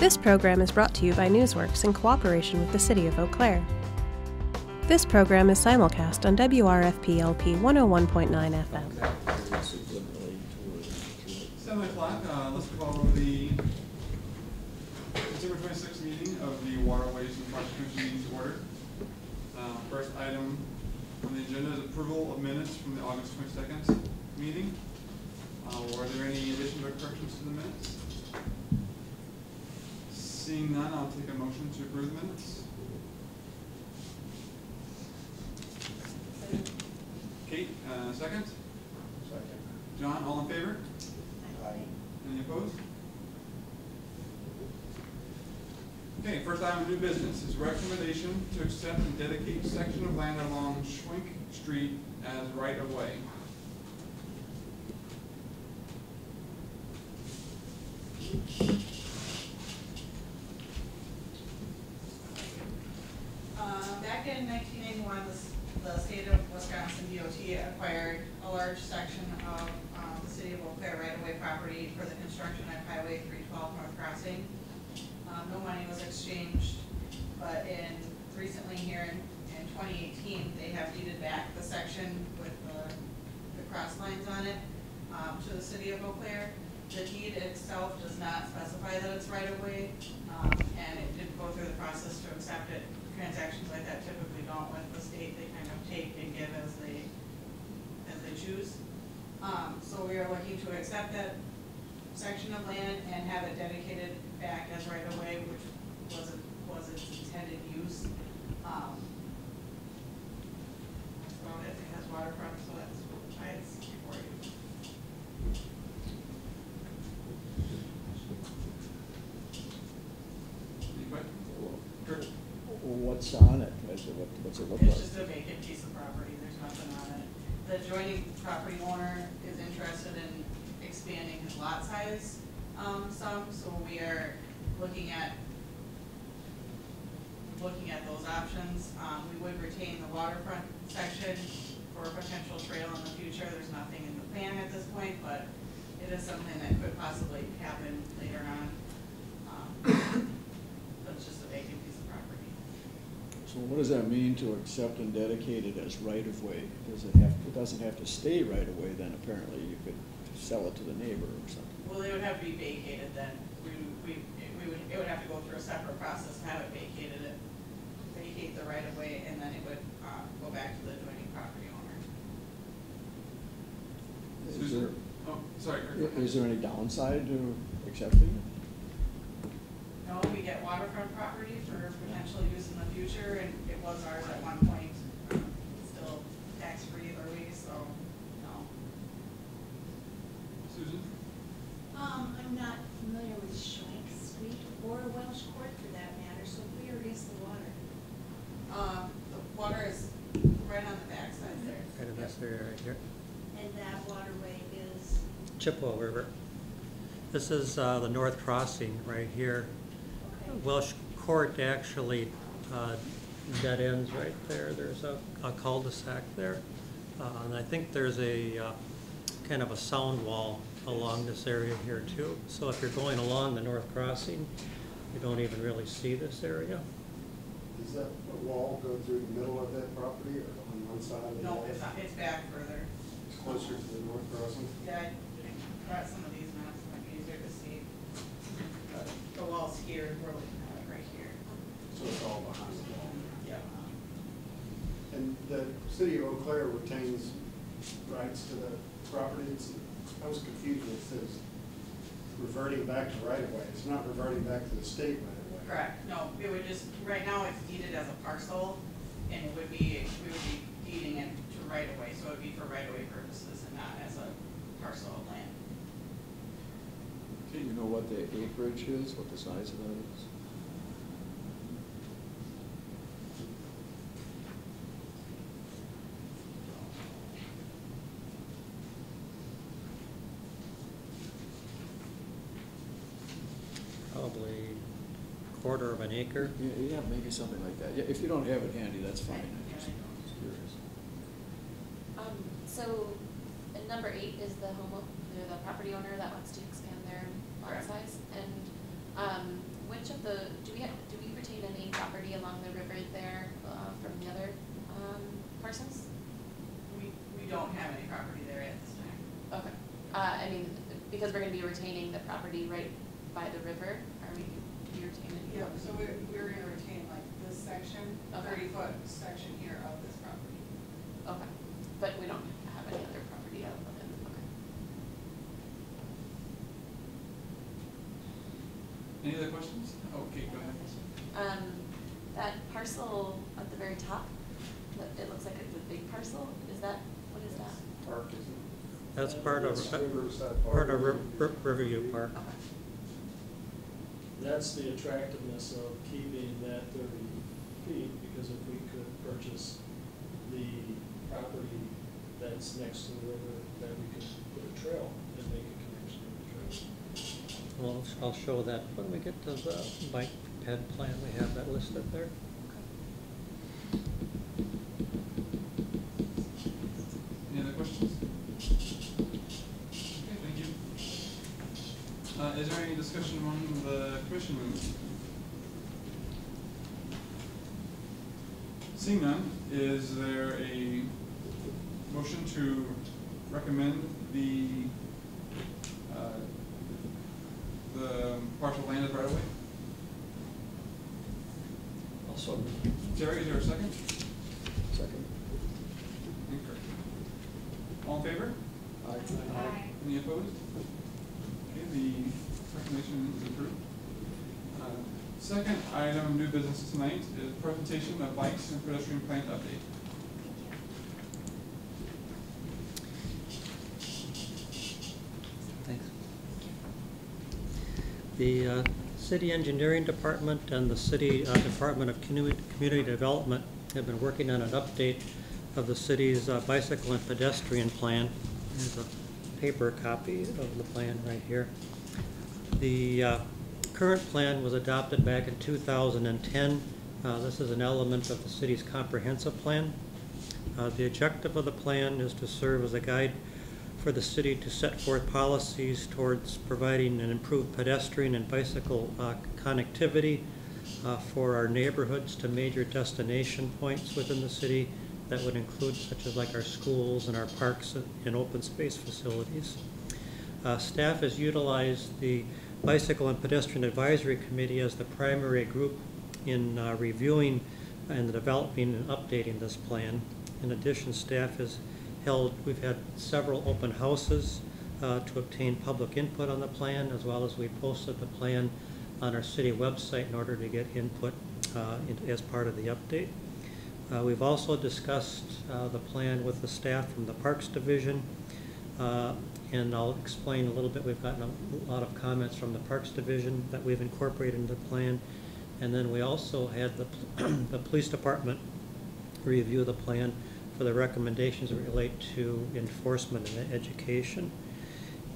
This program is brought to you by Newsworks in cooperation with the City of Eau Claire. This program is simulcast on WRFP-LP 101.9 FM. 7 o'clock, let's call the December 26th meeting of the Waterways and Parks Commission meeting to order. First item on the agenda is approval of minutes from the August 22nd meeting. Were there any additions or corrections to the minutes? Seeing none, I'll take a motion to approve the minutes. Kate, second? Second. John, all in favor? Aye. Any opposed? Okay, first item of new business is recommendation to accept and dedicate section of land along Schwink Street as right-of-way. Back in 1991, the state of Wisconsin DOT acquired a large section of the city of Eau Claire right-of-way property for the construction of Highway 312 North Crossing. No money was exchanged, but recently here in 2018, they have deeded back the section with the cross lines on it to the city of Eau Claire. The deed itself does not specify that it's right-of-way, and it didn't go through the process to accept it. Transactions like that typically don't with the state. They kind of take and give as they choose. So we are looking to accept that section of land and have it dedicated back as right of way, which was its intended use. That's about it. It has waterfront, so that's why it's before you. Any questions? Kurt? What's on it? What's it look like? It's just a vacant piece of property. There's nothing on it. The adjoining property owner is interested in expanding his lot size some, so we are looking at those options. We would retain the waterfront section for a potential trail in the future. There's nothing in the plan at this point, but it is something that could possibly happen later on. But it's just a vacant piece of property. So what does that mean to accept and dedicate it as right-of-way? It doesn't have to stay right-of-way then, apparently. You could sell it to the neighbor or something. Well, they would have to be vacated then. It would have to go through a separate process to have it vacated, vacate the right of way, and then it would go back to the adjoining property owner. Susan? Oh, sorry. Is there any downside to accepting it? No, we get waterfront property for potential use in the future, and it was ours at one point. Still tax-free Louis, so no. Susan? I'm not familiar with Schwank Street or Welsh Court for that matter, so where is the water? The water is right on the backside there. Right in this area right here. And that waterway is? Chippewa River. This is the North Crossing right here. Okay. Welsh Court actually dead ends right there. There's a cul-de-sac there. And I think there's a kind of a sound wall along this area here too. So if you're going along the North Crossing, you don't even really see this area. Does that wall go through the middle of that property or on one side of the wall? No, it's not. It's back further. It's closer to the north crossing? Yeah, I brought some of these maps. It might be easier to see. The wall's here. We're looking at it right here. So it's all behind the wall? Yeah. And the city of Eau Claire retains rights to the property? I was confused when it says reverting back to right-of-way. It's not reverting back to the state right-of-way. Correct. No, it would just, right now it's deeded as a parcel, and we would be deeding it to right-of-way, so it would be for right-of-way purposes and not as a parcel of land. Do you know what the acreage is, what the size of that is? Probably a quarter of an acre. Yeah, maybe something like that. Yeah, if you don't have it handy, that's fine. I'm just curious. So, number 8 is the property owner that wants to expand their lot Correct. size, and which of the, do we retain any property along the river there, from the other, parcels? We don't have any property there at this time. Okay, I mean, because we're gonna be retaining the property right by the river, are we retaining? Yeah, so we're gonna retain like this section, Okay. 30-foot section here of this property. Okay, but we don't have any other property out within, okay. Any other questions? Okay, go ahead. That parcel at the very top, it looks like it's a big parcel, is that, what is that? Park, isn't it? That's part of, It's Riverside part of Park. Riverview Park. Okay. That's the attractiveness of keeping that 30 feet, because if we could purchase the property that's next to the river, then we could put a trail and make a connection to the trail. Well, I'll show that when we get to the bike ped plan, we have that listed there. Any other questions? Okay, thank you. Is there any discussion among the commission members? Seeing none, is there a motion to recommend the partial land as right away? Also, Terry, is there a second? second. Okay. All in favor? Aye. Any opposed? Okay, the recommendation is approved. Second item, new business tonight, is presentation of bikes and pedestrian plan update. Thanks. The City Engineering Department and the City Department of Community Development have been working on an update of the city's bicycle and pedestrian plan. There's a paper copy of the plan right here. The current plan was adopted back in 2010. This is an element of the city's comprehensive plan. The objective of the plan is to serve as a guide for the city to set forth policies towards providing an improved pedestrian and bicycle connectivity for our neighborhoods to major destination points within the city. That would include such as like our schools and our parks and open space facilities. Staff has utilized the Bicycle and Pedestrian Advisory Committee as the primary group in reviewing and developing and updating this plan. In addition, staff has we've had several open houses to obtain public input on the plan, as well as we posted the plan on our city website in order to get input as part of the update. We've also discussed the plan with the staff from the Parks Division, and I'll explain a little bit. We've gotten a lot of comments from the Parks Division that we've incorporated into the plan, and then we also had the Police Department review the plan for the recommendations that relate to enforcement and education.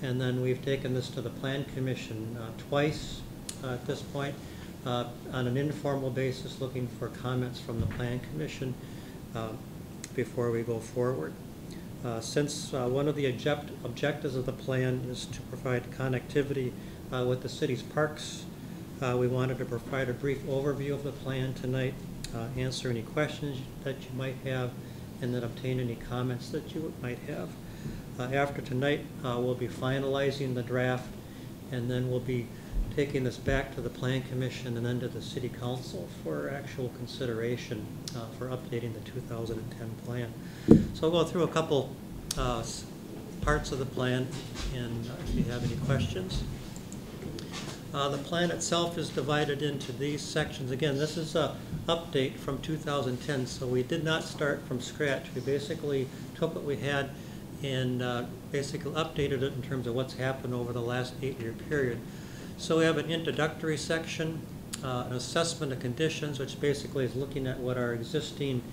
And then we've taken this to the Plan Commission twice at this point on an informal basis, looking for comments from the Plan Commission before we go forward. Since one of the objectives of the plan is to provide connectivity with the city's parks, we wanted to provide a brief overview of the plan tonight, answer any questions that you might have, and then obtain any comments that you might have. After tonight, we'll be finalizing the draft, and then we'll be taking this back to the Plan Commission and then to the City Council for actual consideration for updating the 2010 plan. So I'll go through a couple parts of the plan, and if you have any questions. The plan itself is divided into these sections. Again, this is an update from 2010, so we did not start from scratch. We basically took what we had and basically updated it in terms of what's happened over the last 8-year period. So we have an introductory section, an assessment of conditions, which basically is looking at what our existing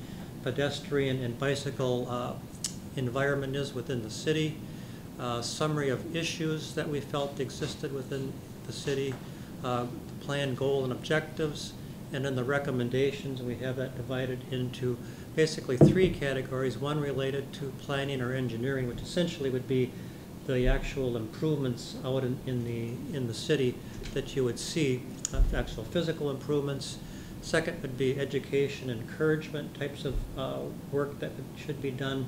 pedestrian and bicycle environment is within the city, summary of issues that we felt existed within the city, the plan, goal, and objectives, and then the recommendations. We have that divided into basically 3 categories. One related to planning or engineering, which essentially would be the actual improvements out in the city that you would see, actual physical improvements. Second would be education, encouragement types of work that should be done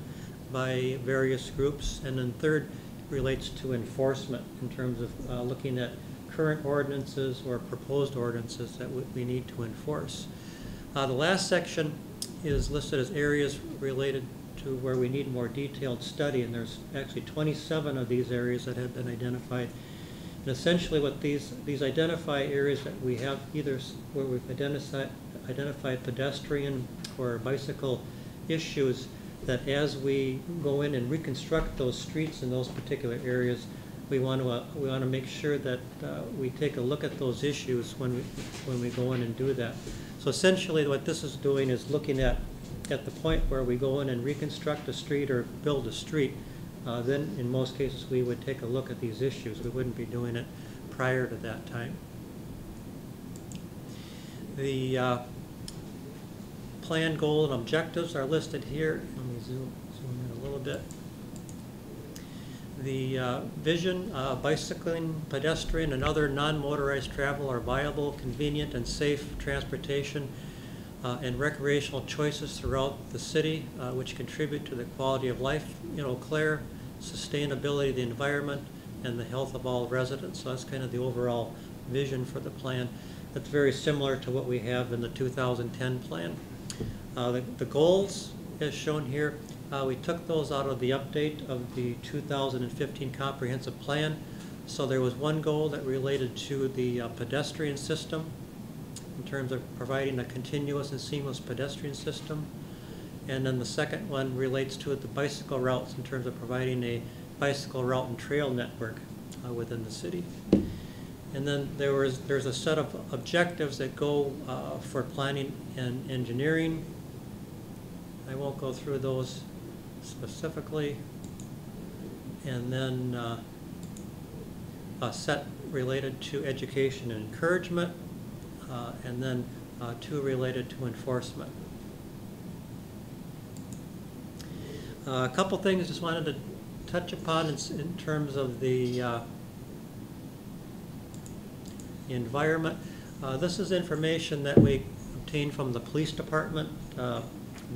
by various groups. And then third relates to enforcement in terms of looking at current ordinances or proposed ordinances that we need to enforce. The last section is listed as areas related to where we need more detailed study, and there's actually 27 of these areas that have been identified. And essentially what these identify areas that we have either where we've identified pedestrian or bicycle issues, that as we go in and reconstruct those streets in those particular areas, we want to make sure that we take a look at those issues when we go in and do that. So essentially what this is doing is looking at the point where we go in and reconstruct a street or build a street, then in most cases we would take a look at these issues. We wouldn't be doing it prior to that time. The plan, goal, and objectives are listed here. Let me zoom in a little bit. The vision, bicycling, pedestrian, and other non-motorized travel are viable, convenient, and safe transportation and recreational choices throughout the city, which contribute to the quality of life in Eau Claire, sustainability of the environment, and the health of all residents. So that's kind of the overall vision for the plan. That's very similar to what we have in the 2010 plan. The goals, as shown here, we took those out of the update of the 2015 comprehensive plan. So there was one goal that related to the pedestrian system in terms of providing a continuous and seamless pedestrian system. And then the second one relates to the bicycle routes in terms of providing a bicycle route and trail network within the city. And then there's a set of objectives that go for planning and engineering. I won't go through those specifically. And then a set related to education and encouragement, and then two related to enforcement. A couple things just wanted to touch upon in terms of the environment. This is information that we obtained from the police department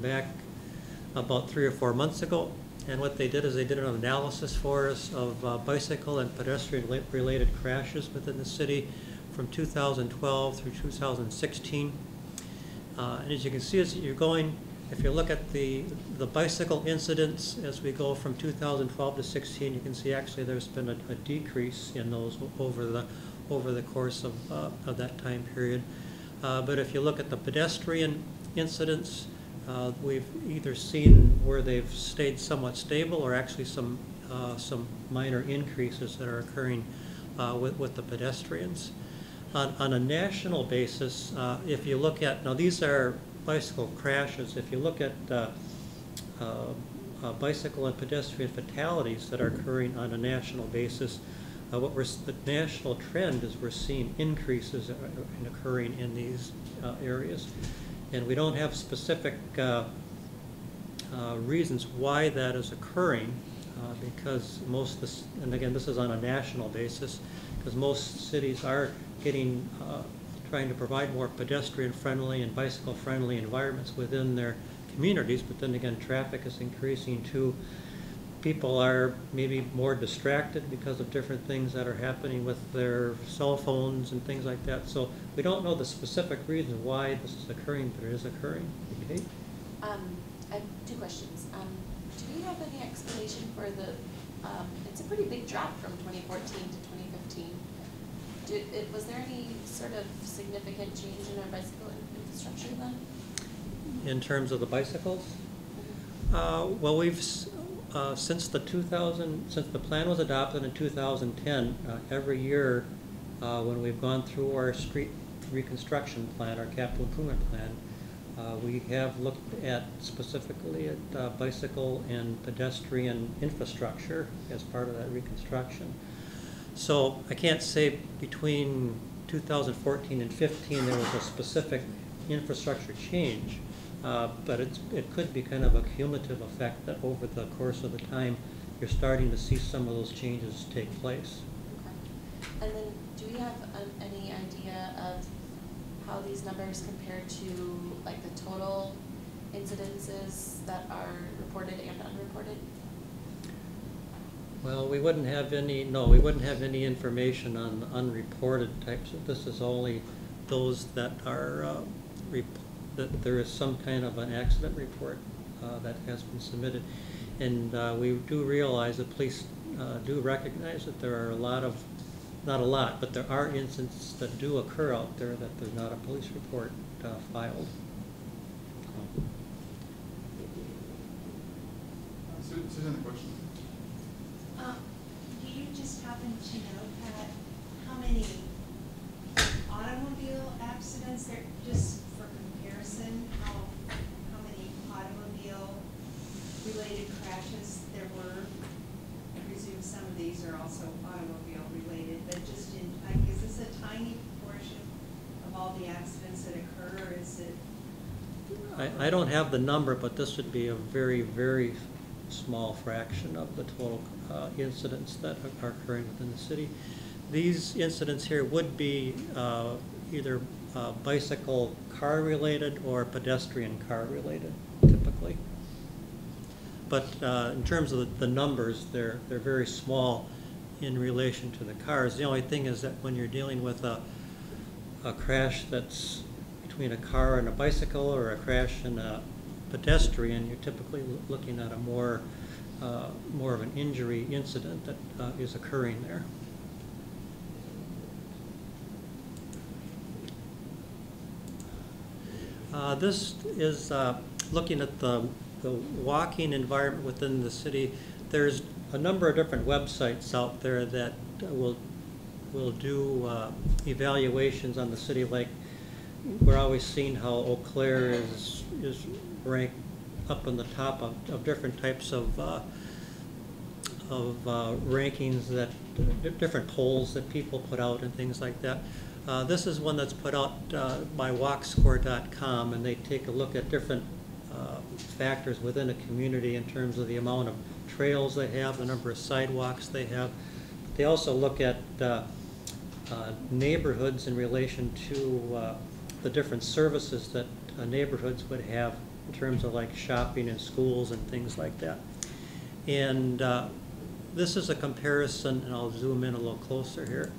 back about 3 or 4 months ago. And what they did is they did an analysis for us of bicycle and pedestrian related crashes within the city from 2012 through 2016. And as you can see, as you're going, if you look at the bicycle incidents as we go from 2012 to 16, you can see actually there's been a decrease in those over the course of that time period. But if you look at the pedestrian incidents, we've either seen where they've stayed somewhat stable or actually some minor increases that are occurring with the pedestrians. On a national basis, if you look at, now these are bicycle crashes, if you look at bicycle and pedestrian fatalities that are occurring on a national basis, the national trend is we're seeing increases occurring in these areas. And we don't have specific reasons why that is occurring, because and again, this is on a national basis, because most cities are trying to provide more pedestrian-friendly and bicycle-friendly environments within their communities, but then again, traffic is increasing too. People are maybe more distracted because of different things that are happening with their cell phones and things like that. So we don't know the specific reason why this is occurring, but it is occurring. Okay? I have 2 questions. Do you have any explanation for it's a pretty big drop from 2014 to 2015. Was there any sort of significant change in our bicycle infrastructure then? In terms of the bicycles? Well, we've since the plan was adopted in 2010, every year when we've gone through our street reconstruction plan, our capital improvement plan, we have looked at specifically at bicycle and pedestrian infrastructure as part of that reconstruction. So I can't say between 2014 and 15 there was a specific infrastructure change. But it could be kind of a cumulative effect that over the course of the time you're starting to see some of those changes take place. Okay. And then, do we have any idea of how these numbers compare to like the total incidences that are reported and unreported? Well, we wouldn't have any, no, we wouldn't have any information on unreported types. This is only those that are, that there is some kind of an accident report that has been submitted. And we do realize, the police do recognize that there are a lot of, not a lot, but there are incidents that do occur out there that there's not a police report filed. Susan, the question. Do you just happen to know, Pat, how many automobile accidents there, just for comparison, how many automobile-related crashes there were? I presume some of these are also automobile-related, but just in, like, is this a tiny proportion of all the accidents that occur, or is it? I don't have the number, but this would be a very, very small fraction of the total incidents that are occurring within the city. These incidents here would be either bicycle car related or pedestrian car related, typically. But in terms of the numbers, they're very small in relation to the cars. The only thing is that when you're dealing with a crash that's between a car and a bicycle, or a crash and a pedestrian, you're typically looking at a more of an injury incident that is occurring there. This is looking at the walking environment within the city. There's a number of different websites out there that will do evaluations on the city. Like, we're always seeing how Eau Claire is ranked up on the top of different types of rankings, that different polls that people put out and things like that. This is one that's put out by walkscore.com, and they take a look at different factors within a community in terms of the amount of trails they have, the number of sidewalks they have. They also look at neighborhoods in relation to the different services that neighborhoods would have in terms of like shopping and schools and things like that. And this is a comparison, and I'll zoom in a little closer here.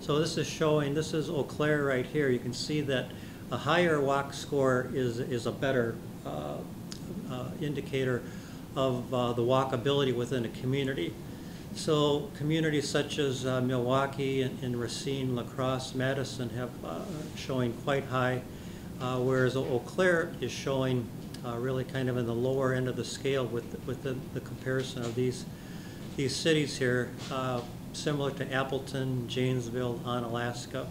So this is showing, this is Eau Claire right here. You can see that a higher walk score is a better indicator of the walkability within a community. So communities such as Milwaukee and Racine, La Crosse, Madison have showing quite high, whereas Eau Claire is showing really kind of in the lower end of the scale with the comparison of these cities here, similar to Appleton, Janesville, Onalaska,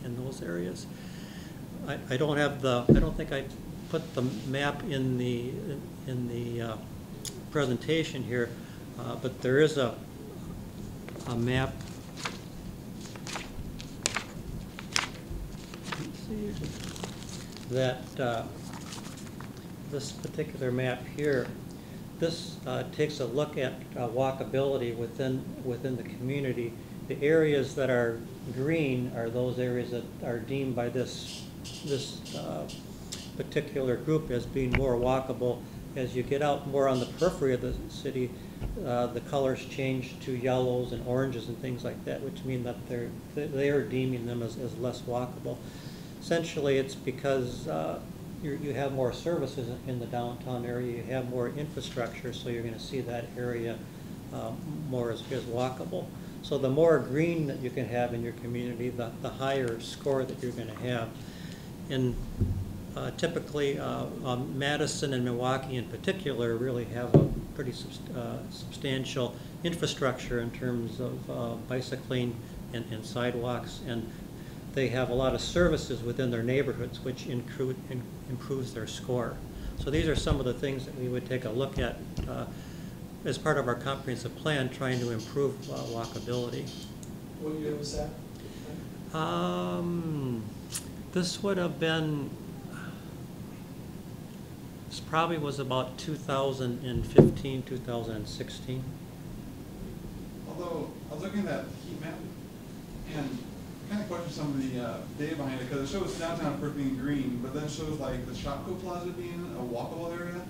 in those areas. I don't think I put the map in the presentation here, but there is a map. That this particular map here, this takes a look at walkability within the community. The areas that are green are those areas that are deemed by this particular group as being more walkable. As you get out more on the periphery of the city, the colors change to yellows and oranges and things like that, which mean that they are deeming them as less walkable. Essentially, it's because you have more services in the downtown area, you have more infrastructure, so you're going to see that area more as walkable. So the more green that you can have in your community, the higher score that you're going to have. And typically, Madison and Milwaukee in particular really have a pretty substantial infrastructure in terms of bicycling and sidewalks, and they have a lot of services within their neighborhoods, which improves their score. So these are some of the things that we would take a look at as part of our comprehensive plan, trying to improve walkability. What year was that? This would have been This probably was about 2015, 2016. Although, I was looking at that heat map, and kind of question some of the data behind it, because it shows downtown first being green, but then it shows like the Shopko Plaza being a walkable area,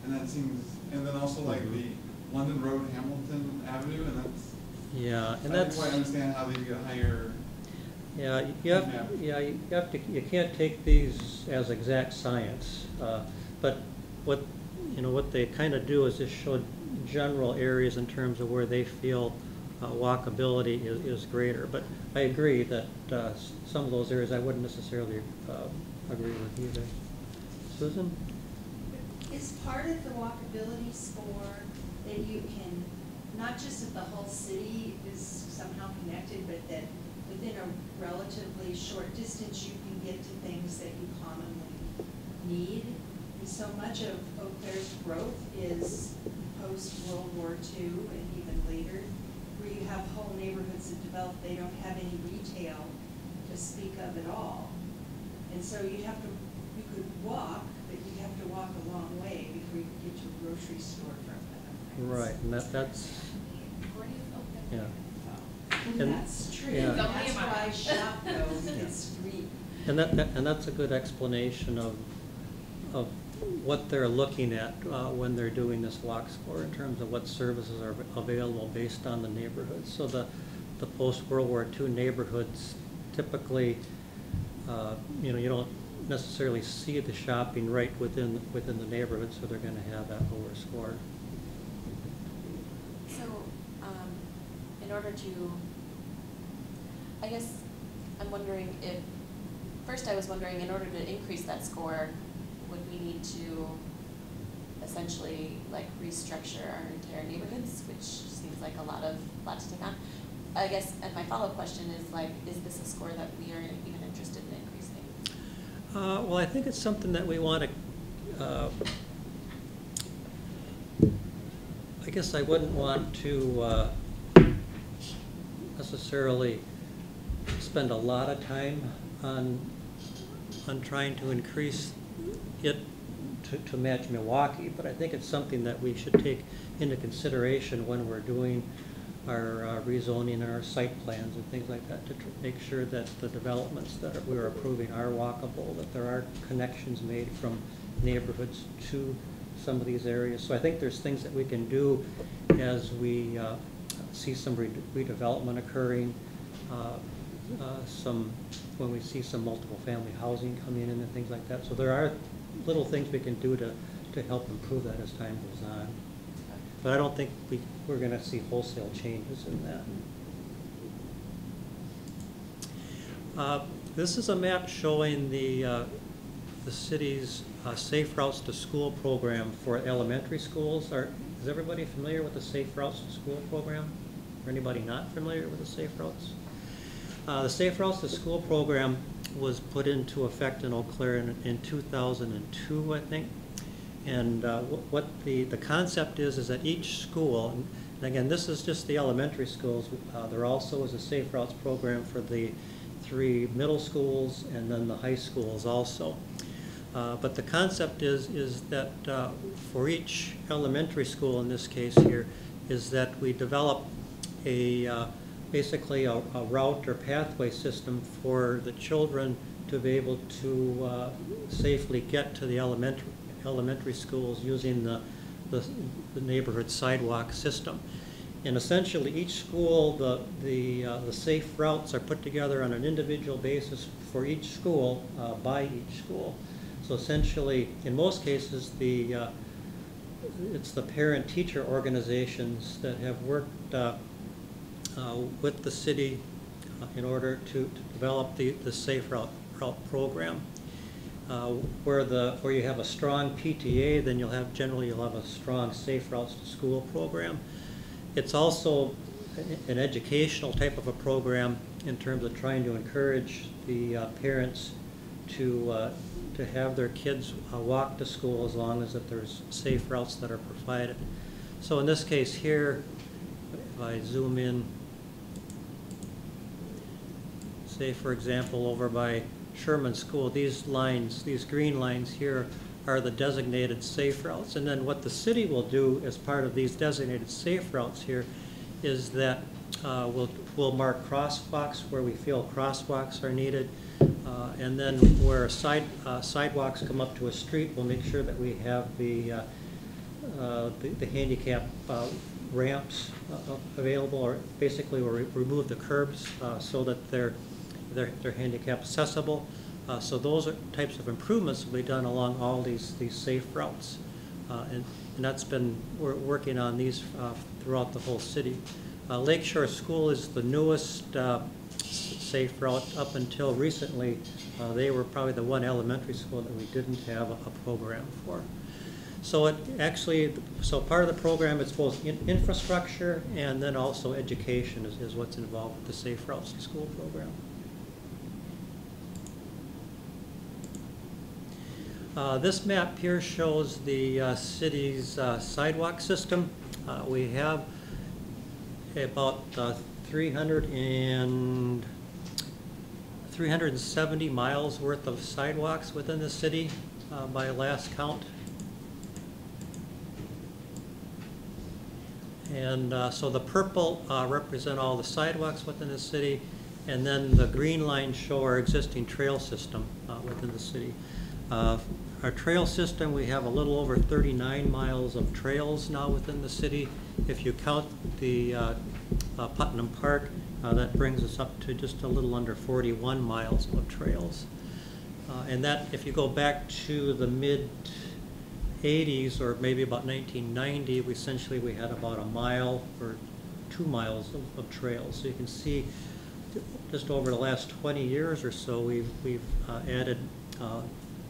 and that seems, and then also like the London Road, Hamilton Avenue, and that's, Yeah, and I that's. didn't quite understand how they get higher. Yeah, Yeah. you have to, you can't take these as exact science, but what, what they kind of do is just show general areas in terms of where they feel walkability is greater. But I agree that some of those areas I wouldn't necessarily agree with either. Susan? Is part of the walkability score that you can, not just that the whole city is somehow connected, but that within a relatively short distance you can get to things that you commonly need? And so much of Eau Claire's growth is post-World War II and even later, where you have whole neighborhoods that develop, they don't have any retail to speak of at all. And so you could walk, but you have to walk a long way before you can get to a grocery store from them. Right, and that's, yeah. And that's true. Yeah. That's why shop though, it's free. And that's a good explanation of what they're looking at when they're doing this walk score in terms of what services are available based on the neighborhoods. So the post-World War II neighborhoods typically, you don't necessarily see the shopping right within the neighborhood, so they're going to have that lower score. So, in order to, I guess I'm wondering if, first I was wondering, in order to increase that score, would we need to essentially like restructure our entire neighborhoods, which seems like a lot to take on. I guess, and my follow-up question is like, is this a score that we are even interested in increasing? Well, I think it's something that we want to, I guess I wouldn't want to necessarily spend a lot of time on trying to increase it to match Milwaukee, but I think it's something that we should take into consideration when we're doing our rezoning and our site plans and things like that, to make sure that the developments that we're approving are walkable, that there are connections made from neighborhoods to some of these areas. So I think there's things that we can do as we see some redevelopment occurring, when we see some multiple family housing come in and things like that. So there are little things we can do to help improve that as time goes on. But I don't think we're going to see wholesale changes in that. This is a map showing the city's Safe Routes to School program for elementary schools. Is everybody familiar with the Safe Routes to School program? Or anybody not familiar with the Safe Routes? The Safe Routes to School program was put into effect in Eau Claire in 2002, I think. And what the concept is that each school, and again, this is just the elementary schools, there also is a Safe Routes program for the 3 middle schools and then the high schools also. But the concept is that for each elementary school in this case here, is that we develop basically a route or pathway system for the children to be able to safely get to the elementary schools using the neighborhood sidewalk system. And essentially each school, the safe routes are put together on an individual basis for each school, by each school. So essentially, in most cases, it's the parent-teacher organizations that have worked with the city in order to develop the Safe Route program. Where you have a strong PTA, then you'll have a strong Safe Routes to School program. It's also an educational type of a program in terms of trying to encourage the parents to have their kids walk to school as long as that there's safe routes that are provided. So in this case here, if I zoom in, say for example over by Sherman School, these green lines here are the designated safe routes. And then what the city will do as part of these designated safe routes here is that we'll mark crosswalks where we feel crosswalks are needed. And then where sidewalks come up to a street, we'll make sure that we have the handicap ramps available, or basically we'll remove the curbs so that they're handicap accessible. So those are types of improvements will be done along all these safe routes. And that's been, we're working on these throughout the whole city. Lakeshore School is the newest safe route. Up until recently, they were probably the one elementary school that we didn't have a program for. So so part of the program is both infrastructure and then also education is what's involved with the Safe Routes to School program. This map here shows the city's sidewalk system. We have about 370 miles worth of sidewalks within the city by last count. And so the purple represent all the sidewalks within the city, and then the green lines show our existing trail system within the city. Our trail system, we have a little over 39 miles of trails now within the city. If you count the Putnam Park, that brings us up to just a little under 41 miles of trails. And that, if you go back to the mid-80s or maybe about 1990, we had about a mile or 2 miles of trails. So you can see just over the last 20 years or so, we've added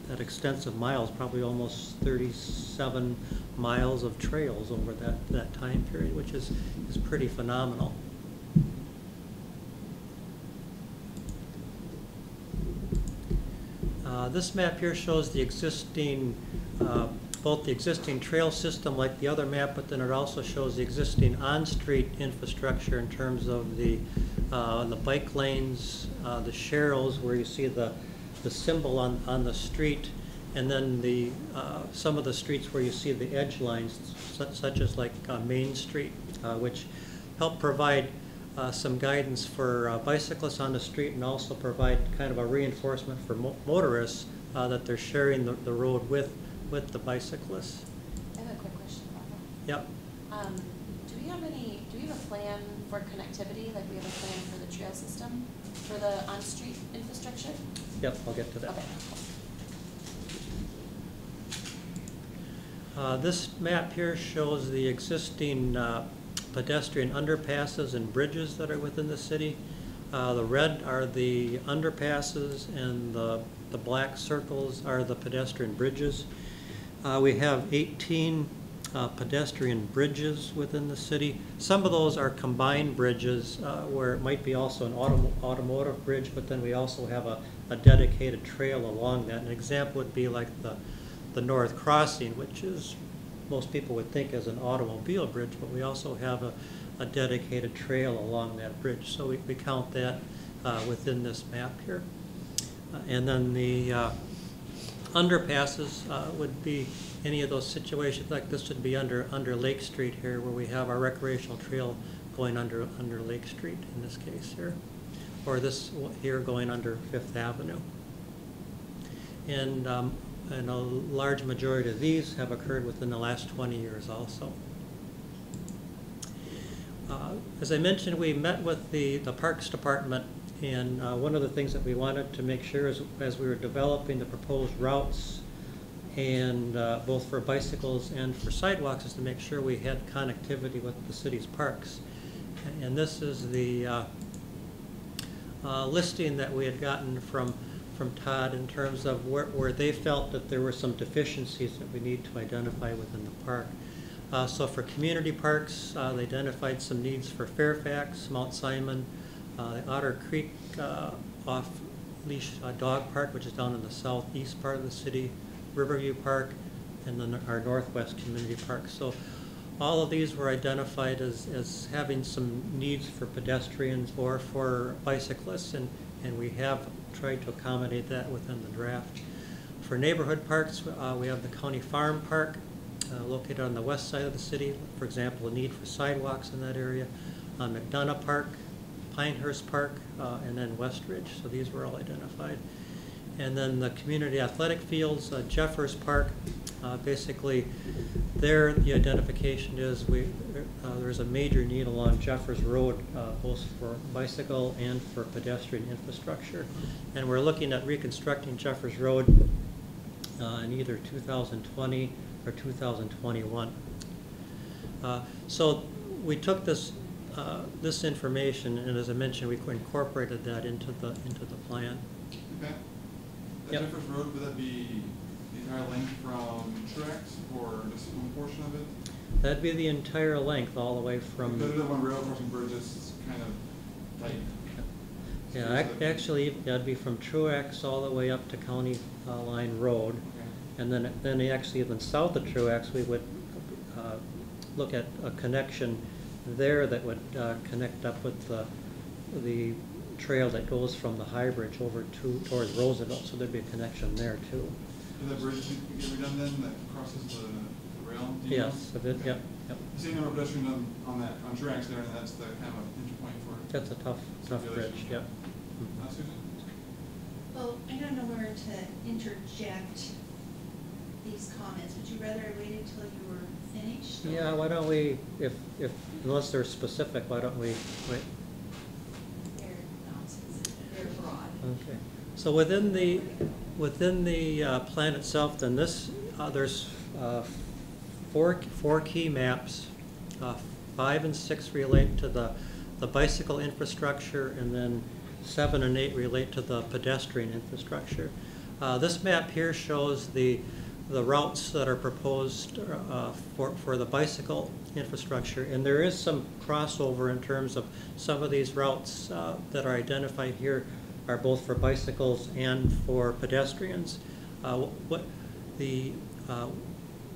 that extensive miles, probably almost 37 miles of trails over that time period, which is pretty phenomenal. This map here shows the existing, both the existing trail system like the other map, but then it also shows the existing on-street infrastructure in terms of the bike lanes, the sharrows where you see the symbol on the street, and then some of the streets where you see the edge lines, such as like Main Street, which help provide some guidance for bicyclists on the street, and also provide kind of a reinforcement for motorists that they're sharing the road with the bicyclists. I have a quick question about that. Yep. Do we have a plan for connectivity? Like, we have a plan for the trail system, for the on-street infrastructure? Yep, I'll get to that. Okay. This map here shows the existing pedestrian underpasses and bridges that are within the city. The red are the underpasses, and the black circles are the pedestrian bridges. We have 18 pedestrian bridges within the city. Some of those are combined bridges where it might be also an automotive bridge, but then we also have a dedicated trail along that. An example would be like the North Crossing, which is, most people would think as an automobile bridge, but we also have a dedicated trail along that bridge. So we count that within this map here. And then the underpasses would be any of those situations, like this would be under Lake Street here, where we have our recreational trail going under Lake Street in this case here, or this here going under Fifth Avenue. And a large majority of these have occurred within the last 20 years also. As I mentioned, we met with the Parks Department, and one of the things that we wanted to make sure is, as we were developing the proposed routes, and both for bicycles and for sidewalks, is to make sure we had connectivity with the city's parks. And this is the listing that we had gotten from Todd in terms of where they felt that there were some deficiencies that we need to identify within the park. So for community parks, they identified some needs for Fairfax, Mount Simon, the Otter Creek off-leash dog park, which is down in the southeast part of the city, Riverview Park, and then our Northwest Community Park. So all of these were identified as having some needs for pedestrians or for bicyclists, and we have tried to accommodate that within the draft. For neighborhood parks, we have the County Farm Park located on the west side of the city. For example, a need for sidewalks in that area. McDonough Park, Pinehurst Park, and then Westridge. So these were all identified. And then the community athletic fields, Jeffers Park. Basically, there the identification is there's a major need along Jeffers Road, both for bicycle and for pedestrian infrastructure. And we're looking at reconstructing Jeffers Road in either 2020 or 2021. So we took this this information, and as I mentioned, we incorporated that into the plan. Okay. That Yep. Jeffers Road, would that be the entire length from Truax or just one portion of it? That'd be the entire length, all the way from. Because there's one rail crossing bridge that's kind of tight. Yeah, actually, that'd be from Truax all the way up to County Line Road. Okay. And then actually even south of Truax, we would look at a connection there that would connect up with the trail that goes from the High Bridge over towards Roosevelt, so there'd be a connection there too. Does that bridge get redone then, that crosses the rail? Do you Yes, know? a bit, yep. You see no pedestrian on Truax there, and that's the kind of interpoint for. That's a tough bridge, yep. Susan? Well, I don't know where to interject these comments. Would you rather I waited till you were finished? or- Yeah, why don't we, unless they're specific, why don't we wait? They're not specific, they're broad. Okay. So within the plan itself, then there's four key maps. 5 and 6 relate to the bicycle infrastructure, and then 7 and 8 relate to the pedestrian infrastructure. This map here shows the routes that are proposed for the bicycle infrastructure, and there is some crossover in terms of some of these routes that are identified here are both for bicycles and for pedestrians.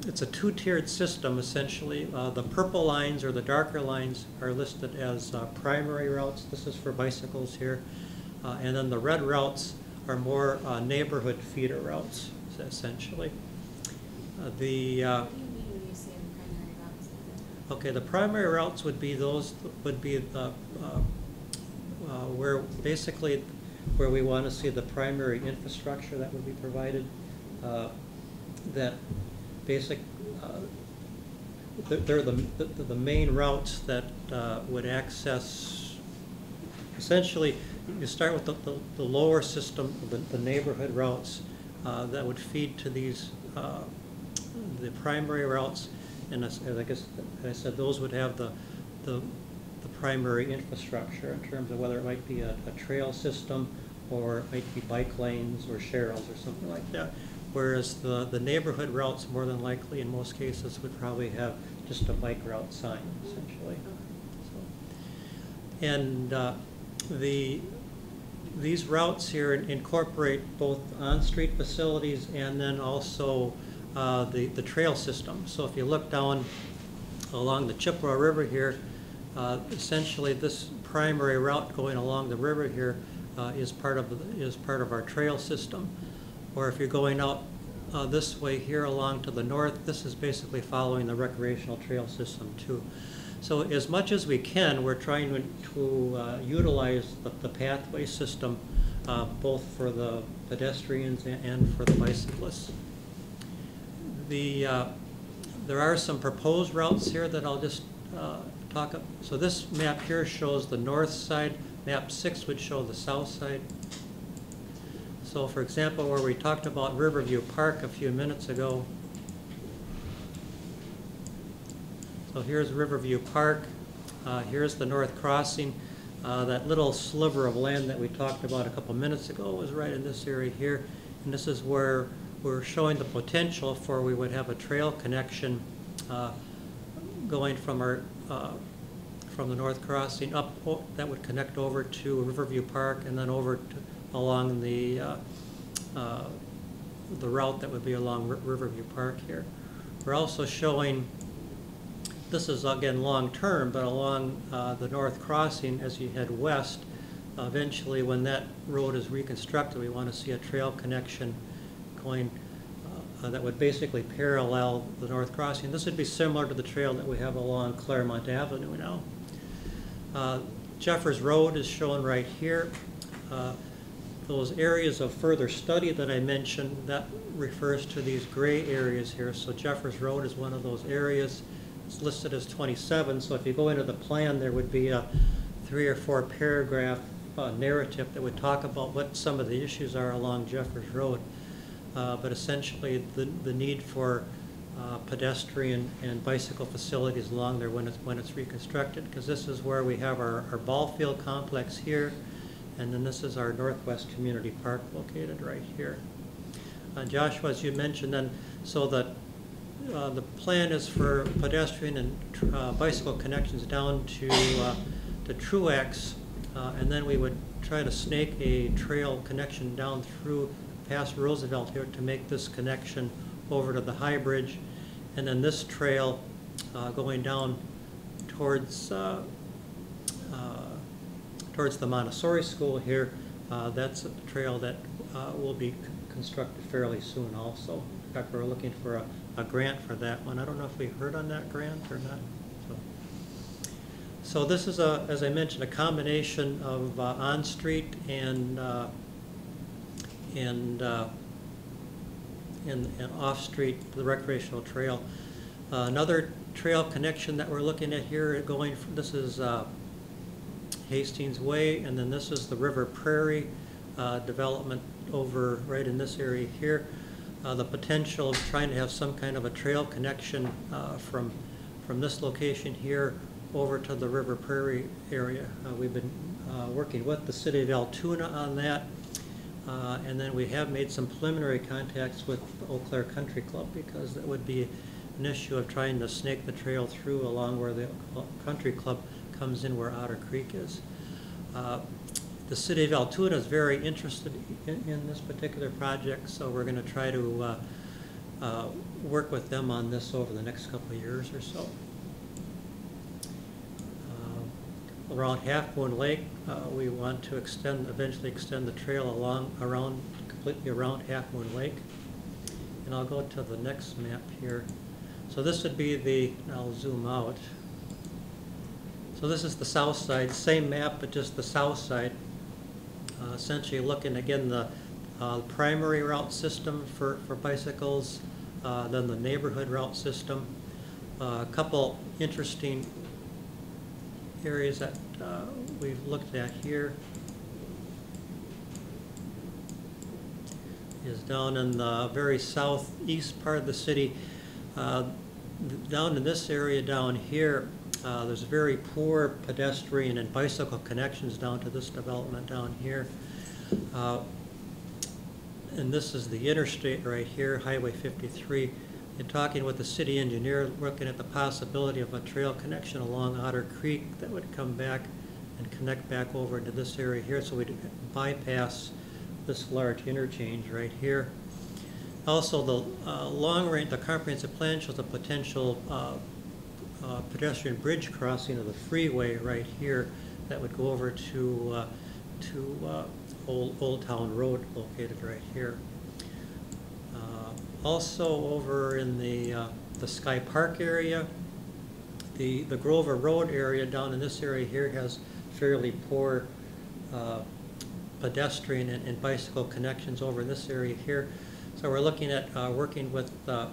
It's a two-tiered system, essentially. The purple lines, or the darker lines, are listed as primary routes. This is for bicycles here. And then the red routes are more neighborhood feeder routes, essentially. What do you mean when you say primary routes? Okay, the primary routes would be where basically where we want to see the primary infrastructure that would be provided. That basic, they're the main routes that would access. Essentially, you start with the lower system, the neighborhood routes that would feed to these the primary routes, and as I said, those would have the primary infrastructure in terms of whether it might be a trail system, or it might be bike lanes or sharrows or something like that. Whereas the neighborhood routes, more than likely, in most cases, would probably have just a bike route sign, essentially. So, and these routes here incorporate both on-street facilities and then also the trail system. So if you look down along the Chippewa River here, essentially this primary route going along the river here is part of our trail system. Or if you're going out this way here along to the north, this is basically following the recreational trail system too. So as much as we can, we're trying to utilize the pathway system both for the pedestrians and for the bicyclists. There are some proposed routes here that I'll just talk about. So this map here shows the north side. Map 6 would show the south side. So for example, where we talked about Riverview Park a few minutes ago. So here's Riverview Park. Here's the North Crossing. That little sliver of land that we talked about a couple minutes ago was right in this area here. And this is where we're showing the potential for we would have a trail connection going from the North Crossing up, that would connect over to Riverview Park, and then over to, along the route that would be along Riverview Park here. We're also showing, this is again long-term, but along the North Crossing as you head west, eventually when that road is reconstructed, we want to see a trail connection going, that would basically parallel the north crossing. This would be similar to the trail that we have along Claremont Avenue now. Jeffers Road is shown right here. Those areas of further study that I mentioned, that refers to these gray areas here. So Jeffers Road is one of those areas. It's listed as 27, so if you go into the plan, there would be a 3 or 4 paragraph narrative that would talk about what some of the issues are along Jeffers Road. But essentially, the need for pedestrian and bicycle facilities along there when it's reconstructed, because this is where we have our ball field complex here, and then this is our Northwest Community Park located right here. Joshua, as you mentioned, then, so that the plan is for pedestrian and bicycle connections down to Truax, and then we would try to snake a trail connection down through past Roosevelt here to make this connection over to the High Bridge, and then this trail going down towards the Montessori School here. That's a trail that will be constructed fairly soon also. In fact, we're looking for a grant for that one. I don't know if we heard on that grant or not. So this is, as I mentioned, a combination of on-street and off-street, the recreational trail. Another trail connection that we're looking at here, going from, this is Hastings Way, and then this is the River Prairie development over right in this area here. The potential of trying to have some kind of a trail connection from this location here over to the River Prairie area. We've been working with the city of Altoona on that. And then we have made some preliminary contacts with Eau Claire Country Club, because that would be an issue of trying to snake the trail through along where the Country Club comes in, where Otter Creek is. The city of Altoona is very interested in this particular project, so we're going to try to work with them on this over the next couple of years or so. Around Half Moon Lake, we want to eventually extend the trail completely around Half Moon Lake. And I'll go to the next map here. So this would be I'll zoom out. So this is the south side, same map, but just the south side. Essentially looking again the primary route system for bicycles, then the neighborhood route system. A couple interesting areas that we've looked at here is down in the very southeast part of the city. Down in this area down here, there's very poor pedestrian and bicycle connections down to this development down here. And this is the interstate right here, Highway 53. In talking with the city engineer, looking at the possibility of a trail connection along Otter Creek that would come back and connect back over into this area here, so we'd bypass this large interchange right here. Also, the comprehensive plan shows a potential pedestrian bridge crossing of the freeway right here that would go over to Old Town Road, located right here. Also over in the Sky Park area, the Grover Road area down in this area here has fairly poor pedestrian and bicycle connections over in this area here. So we're looking at working with our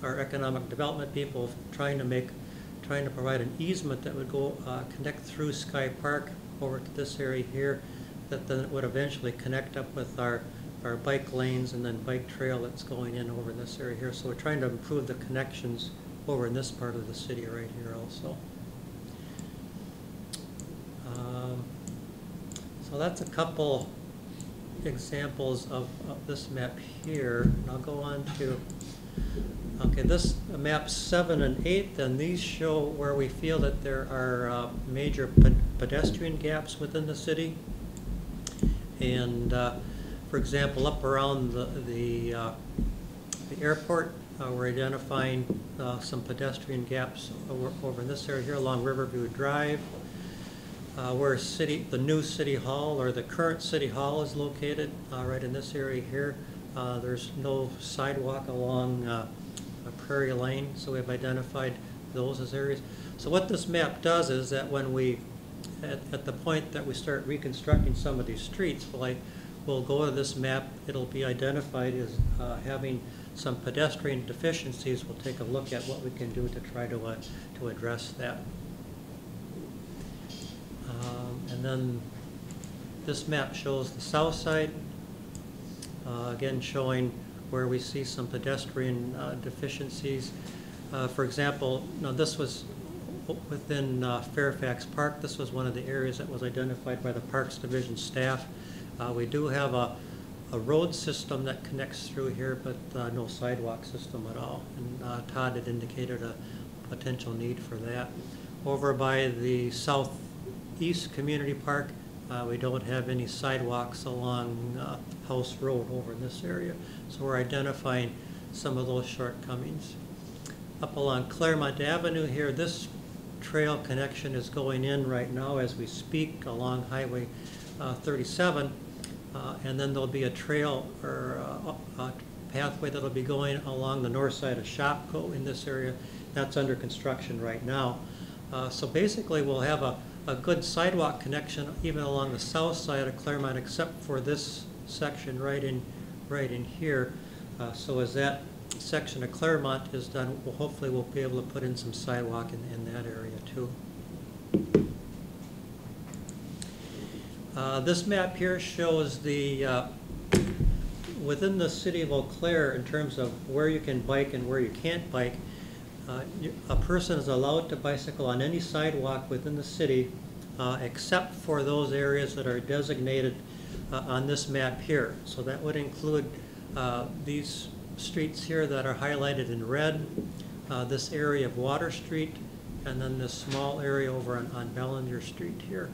economic development people, trying to provide an easement that would go connect through Sky Park over to this area here, that then it would eventually connect up with our bike lanes and then bike trail that's going in over this area here. So we're trying to improve the connections over in this part of the city right here also. So that's a couple examples of this map here. And I'll go on to, okay, this map 7 and 8, then these show where we feel that there are major pedestrian gaps within the city. And for example, up around the airport, we're identifying some pedestrian gaps over in this area here along Riverview Drive, where the new city hall or the current city hall is located, right in this area here. There's no sidewalk along Prairie Lane, so we've identified those as areas. So what this map does is that when we, at the point that we start reconstructing some of these streets, we'll go to this map, it'll be identified as having some pedestrian deficiencies. We'll take a look at what we can do to try to address that. And then this map shows the south side, again showing where we see some pedestrian deficiencies. For example, this was within Fairfax Park. This was one of the areas that was identified by the Parks Division staff. We do have a road system that connects through here, but no sidewalk system at all. And Todd had indicated a potential need for that. Over by the Southeast Community Park, we don't have any sidewalks along House Road over in this area. So we're identifying some of those shortcomings. Up along Claremont Avenue here, this trail connection is going in right now as we speak along Highway 37. And then there'll be a trail or a pathway that'll be going along the north side of Shopko in this area. That's under construction right now. So basically we'll have a good sidewalk connection even along the south side of Claremont, except for this section right in here. So as that section of Claremont is done, hopefully we'll be able to put in some sidewalk in that area too. This map here shows the within the city of Eau Claire, in terms of where you can bike and where you can't bike. A person is allowed to bicycle on any sidewalk within the city except for those areas that are designated on this map here. So that would include these streets here that are highlighted in red, this area of Water Street, and then this small area over on Bellinger Street here.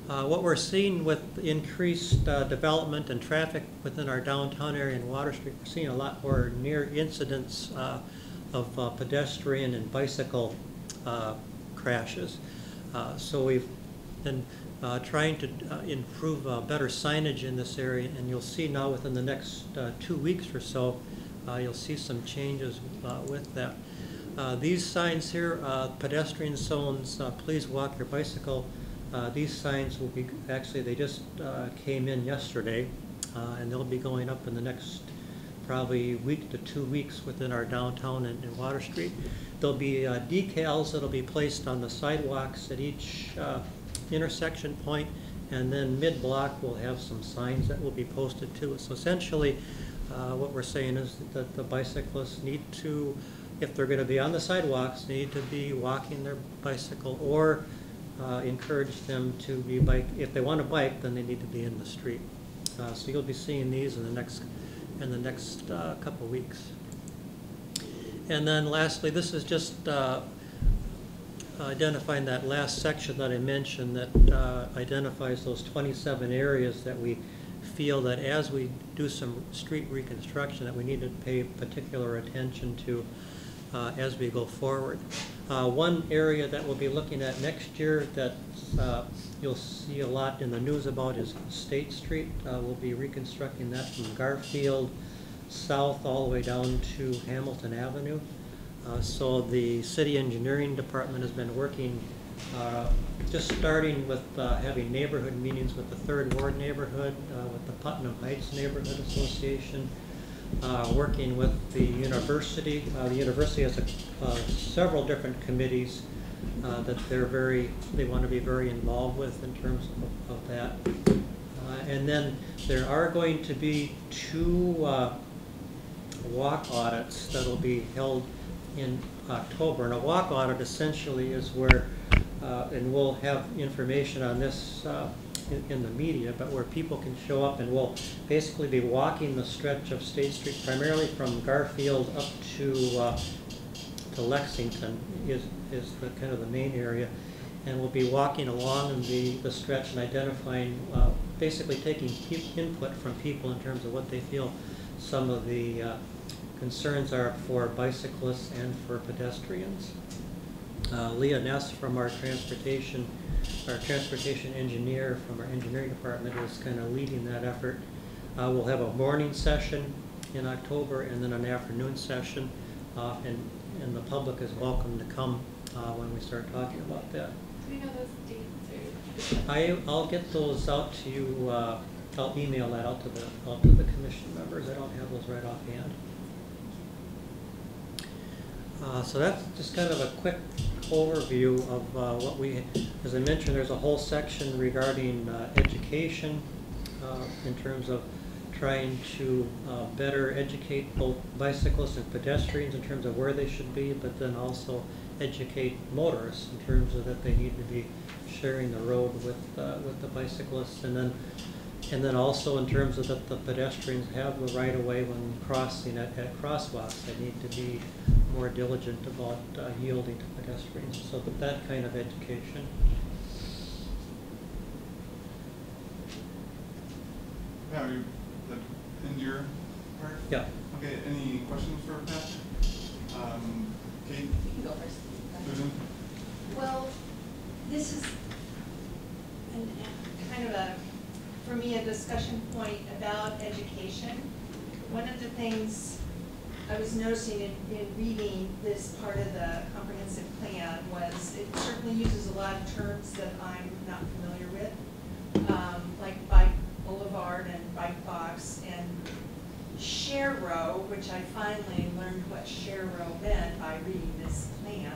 What we're seeing with increased development and traffic within our downtown area in Water Street, we're seeing a lot more near incidents of pedestrian and bicycle crashes. So we've been trying to improve better signage in this area, and you'll see now within the next 2 weeks or so, you'll see some changes with that. These signs here, pedestrian zones, please walk your bicycle. These signs will be, actually they just came in yesterday, and they'll be going up in the next probably week to 2 weeks within our downtown and Water Street. There'll be decals that'll be placed on the sidewalks at each intersection point, and then mid-block we'll have some signs that will be posted too. So essentially what we're saying is that the bicyclists need to, if they're going to be on the sidewalks, they need to be walking their bicycle, or encourage them to be bike. If they want to bike, then they need to be in the street. So you'll be seeing these in the next couple weeks. And then lastly, this is just identifying that last section that I mentioned that identifies those 27 areas that we feel that as we do some street reconstruction that we need to pay particular attention to as we go forward. One area that we'll be looking at next year that you'll see a lot in the news about is State Street. We'll be reconstructing that from Garfield south all the way down to Hamilton Avenue. So the City Engineering Department has been working, just starting with having neighborhood meetings with the 3rd Ward neighborhood, with the Putnam Heights Neighborhood Association, working with the university. The university has several different committees that they want to be very involved with in terms of that. And then there are going to be 2 walk audits that will be held in October. And a walk audit essentially is where, and we'll have information on this in the media, but where people can show up and we'll basically be walking the stretch of State Street, primarily from Garfield up to Lexington is the kind of the main area, and we'll be walking along the stretch and identifying, basically taking input from people in terms of what they feel some of the concerns are for bicyclists and for pedestrians. Leah Ness from our transportation engineer from our engineering department is kind of leading that effort. We'll have a morning session in October and then an afternoon session, and the public is welcome to come when we start talking about that. Do we know those dates? I'll get those out to you. I'll email that out to the commission members. I don't have those right offhand. So that's just kind of a quick overview of what we, as I mentioned, there's a whole section regarding education in terms of trying to better educate both bicyclists and pedestrians in terms of where they should be, but then also educate motorists in terms of that they need to be sharing the road with the bicyclists, and then also in terms of that the pedestrians have the right of way when crossing at crosswalks. They need to be more diligent about yielding to pedestrians. So that kind of education. Yeah, that end your part? Yeah. Okay, any questions for Pat? Kate? You can go first. Susan? Well, this is kind of for me, a discussion point about education. One of the things I was noticing in reading this part of the comprehensive plan was it certainly uses a lot of terms that I'm not familiar with, like bike boulevard and bike box and share row, which I finally learned what share row meant by reading this plan.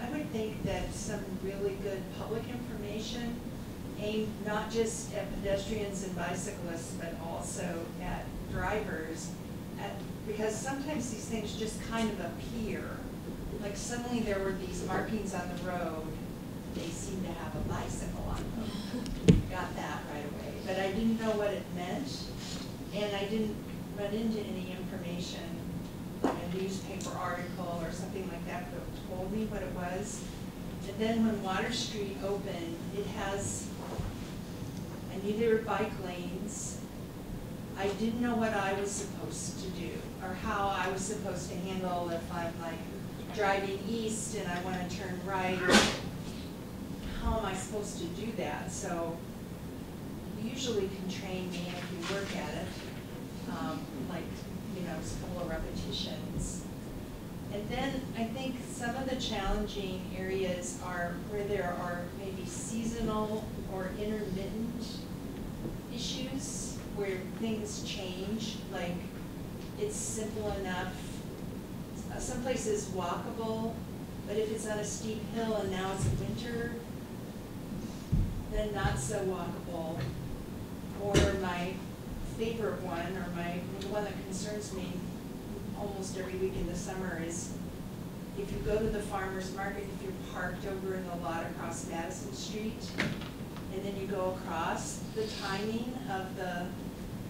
I would think that some really good public information aimed not just at pedestrians and bicyclists, but also at drivers, because sometimes these things just kind of appear. Like suddenly there were these markings on the road, they seem to have a bicycle on them. Got that right away. But I didn't know what it meant, and I didn't run into any information, like a newspaper article or something like that that told me what it was. And then when Water Street opened, it has, I knew there were bike lanes. I didn't know what I was supposed to do or how I was supposed to handle if I'm like driving east and I want to turn right. How am I supposed to do that? So you usually can train me if you work at it, like, you know, a couple of repetitions. And then I think some of the challenging areas are where there are maybe seasonal or intermittent issues where things change, like it's simple enough. Some places walkable, but if it's on a steep hill and now it's winter, then not so walkable. Or my favorite one, or the one that concerns me almost every week in the summer is if you go to the farmer's market, if you're parked over in the lot across Madison Street, and then you go across, the timing of the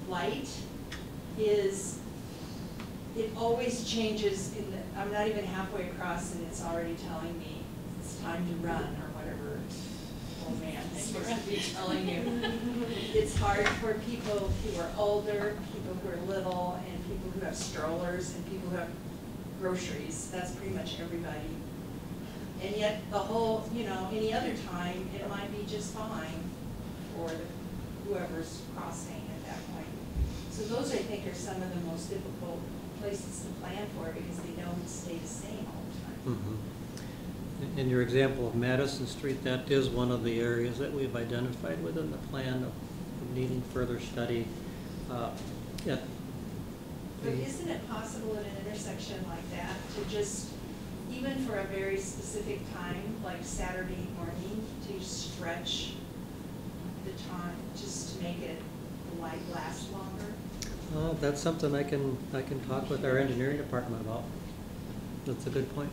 light is, it always changes in the, I'm not even halfway across and it's already telling me it's time to run or whatever. Oh man, it's supposed to be telling you. It's hard for people who are older, people who are little, and people who have strollers, and people who have groceries. That's pretty much everybody. And yet the whole, you know, any other time, it might be just fine for whoever's crossing at that point. So those, I think, are some of the most difficult places to plan for because they don't stay the same all the time. Mm-hmm. In your example of Madison Street, that is one of the areas that we've identified within the plan of needing further study. Yeah. But isn't it possible at an intersection like that to just, even for a very specific time, like Saturday morning, to stretch the time just to make it, the light last longer? That's something I can talk with our engineering department about. That's a good point.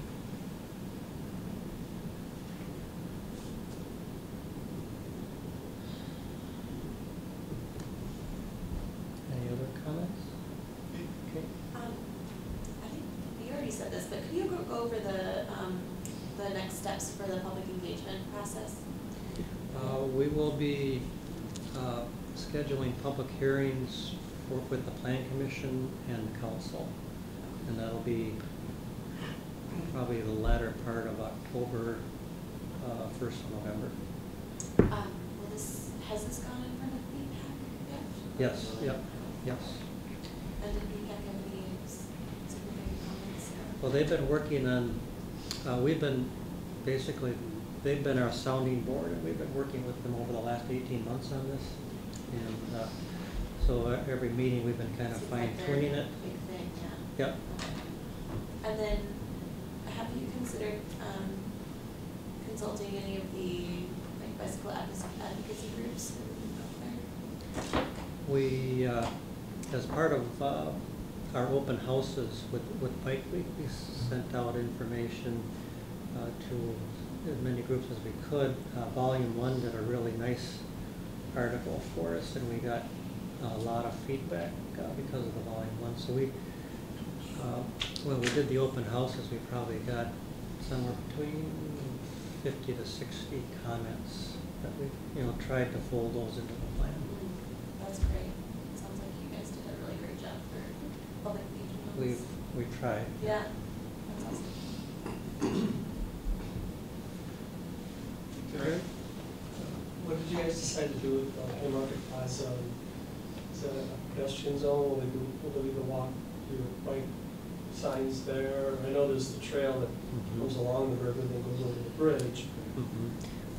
Any other comments? Okay. I think you already said this, but could you go over the next steps for the public engagement process? We will be scheduling public hearings with the Plan Commission and the Council, and that'll be probably the latter part of October, 1st of November. Has this gone in front of the PAC yet? Yes, yep, yes. And did we have any significant comments? Well, they've been working on, we've been, basically, they've been our sounding board, and we've been working with them over the last 18 months on this. And so every meeting, we've been kind of Seems like fine-tuning they're it. a big thing, yeah. Yep. Okay. And then, have you considered consulting any of the like bicycle advocacy groups? We, as part of our open houses with Bike Week, we sent out information to as many groups as we could. Volume 1 did a really nice article for us, and we got a lot of feedback because of the Volume 1. So we, when we did the open houses, we probably got somewhere between 50 to 60 comments that we, tried to fold those into the plan. That's great. Sounds like you guys did a really great job for public engagement. We tried. Yeah, that's awesome. Terry? What did you guys decide to do with Haymarket Plaza? Is that a pedestrian zone? Will there be the walk, your bike signs there? I know there's the trail that goes along the river and then goes over the bridge.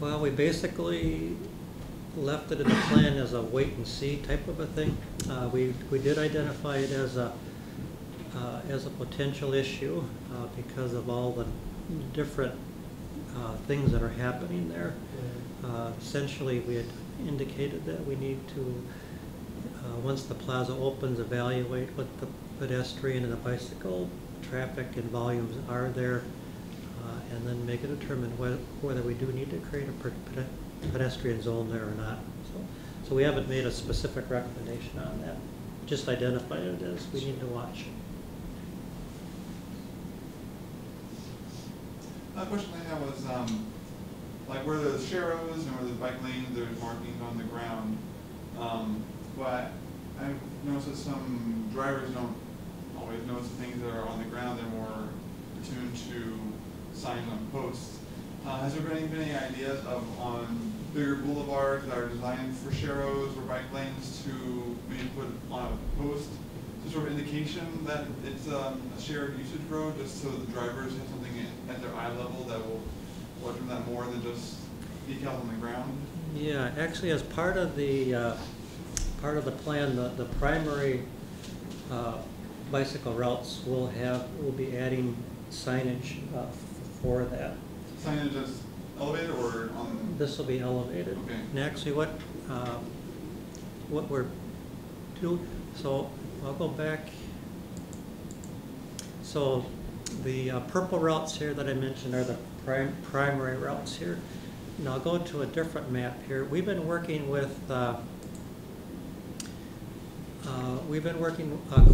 Well, we basically left it in the plan as a wait and see type of a thing. We did identify it as a potential issue because of all the different things that are happening there. Essentially, we had indicated that we need to, once the plaza opens, evaluate what the pedestrian and the bicycle traffic and volumes are there, and then make a determination whether we do need to create a pedestrian zone there or not. So we haven't made a specific recommendation on that. Just identified it as we need to watch. Another question I had was, like where the sharrows and where the bike lanes, there's markings on the ground. But I've noticed that some drivers don't always notice the things that are on the ground. They're more attuned to signs on posts. Has there been any ideas on bigger boulevards that are designed for sharrows or bike lanes to maybe put on a post, some sort of indication that it's a shared usage road, just so the drivers have something at their eye level that will watch them that more than just decals on the ground? Yeah, actually, as part of the plan, the primary bicycle routes will be adding signage for that. Signage is elevated or on? This will be elevated. Okay. And actually, what we're doing, so I'll go back. So the purple routes here that I mentioned are the primary routes here. Now I'll go to a different map here. We've been working with a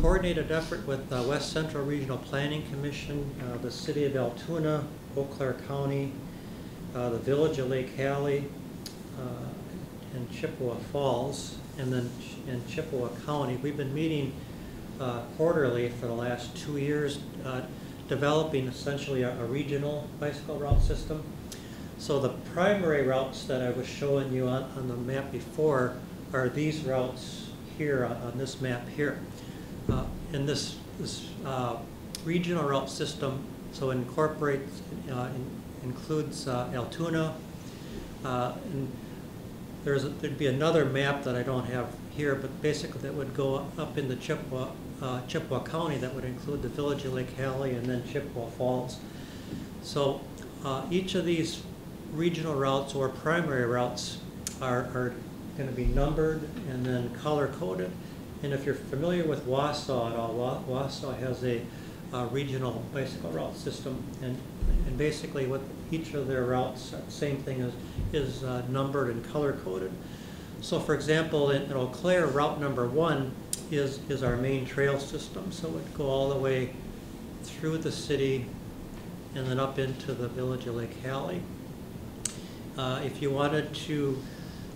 coordinated effort with West Central Regional Planning Commission, the City of Altoona, Eau Claire County, the Village of Lake Hallie, and Chippewa Falls, and then in Chippewa County. We've been meeting quarterly for the last 2 years, developing essentially a regional bicycle route system. So the primary routes that I was showing you on the map before are these routes here on this map here. And this regional route system, so incorporates, includes Altoona, and there'd be another map that I don't have here, but basically that would go up into Chippewa County, that would include the Village of Lake Hallie and then Chippewa Falls. So each of these regional routes or primary routes are going to be numbered and then color coded. And if you're familiar with Wausau at all, Wausau has a regional bicycle route system, and basically what each of their routes, same thing, is numbered and color coded. So for example, in Eau Claire, route number 1 is our main trail system. So it would go all the way through the city and then up into the Village of Lake Hallie. If you wanted to,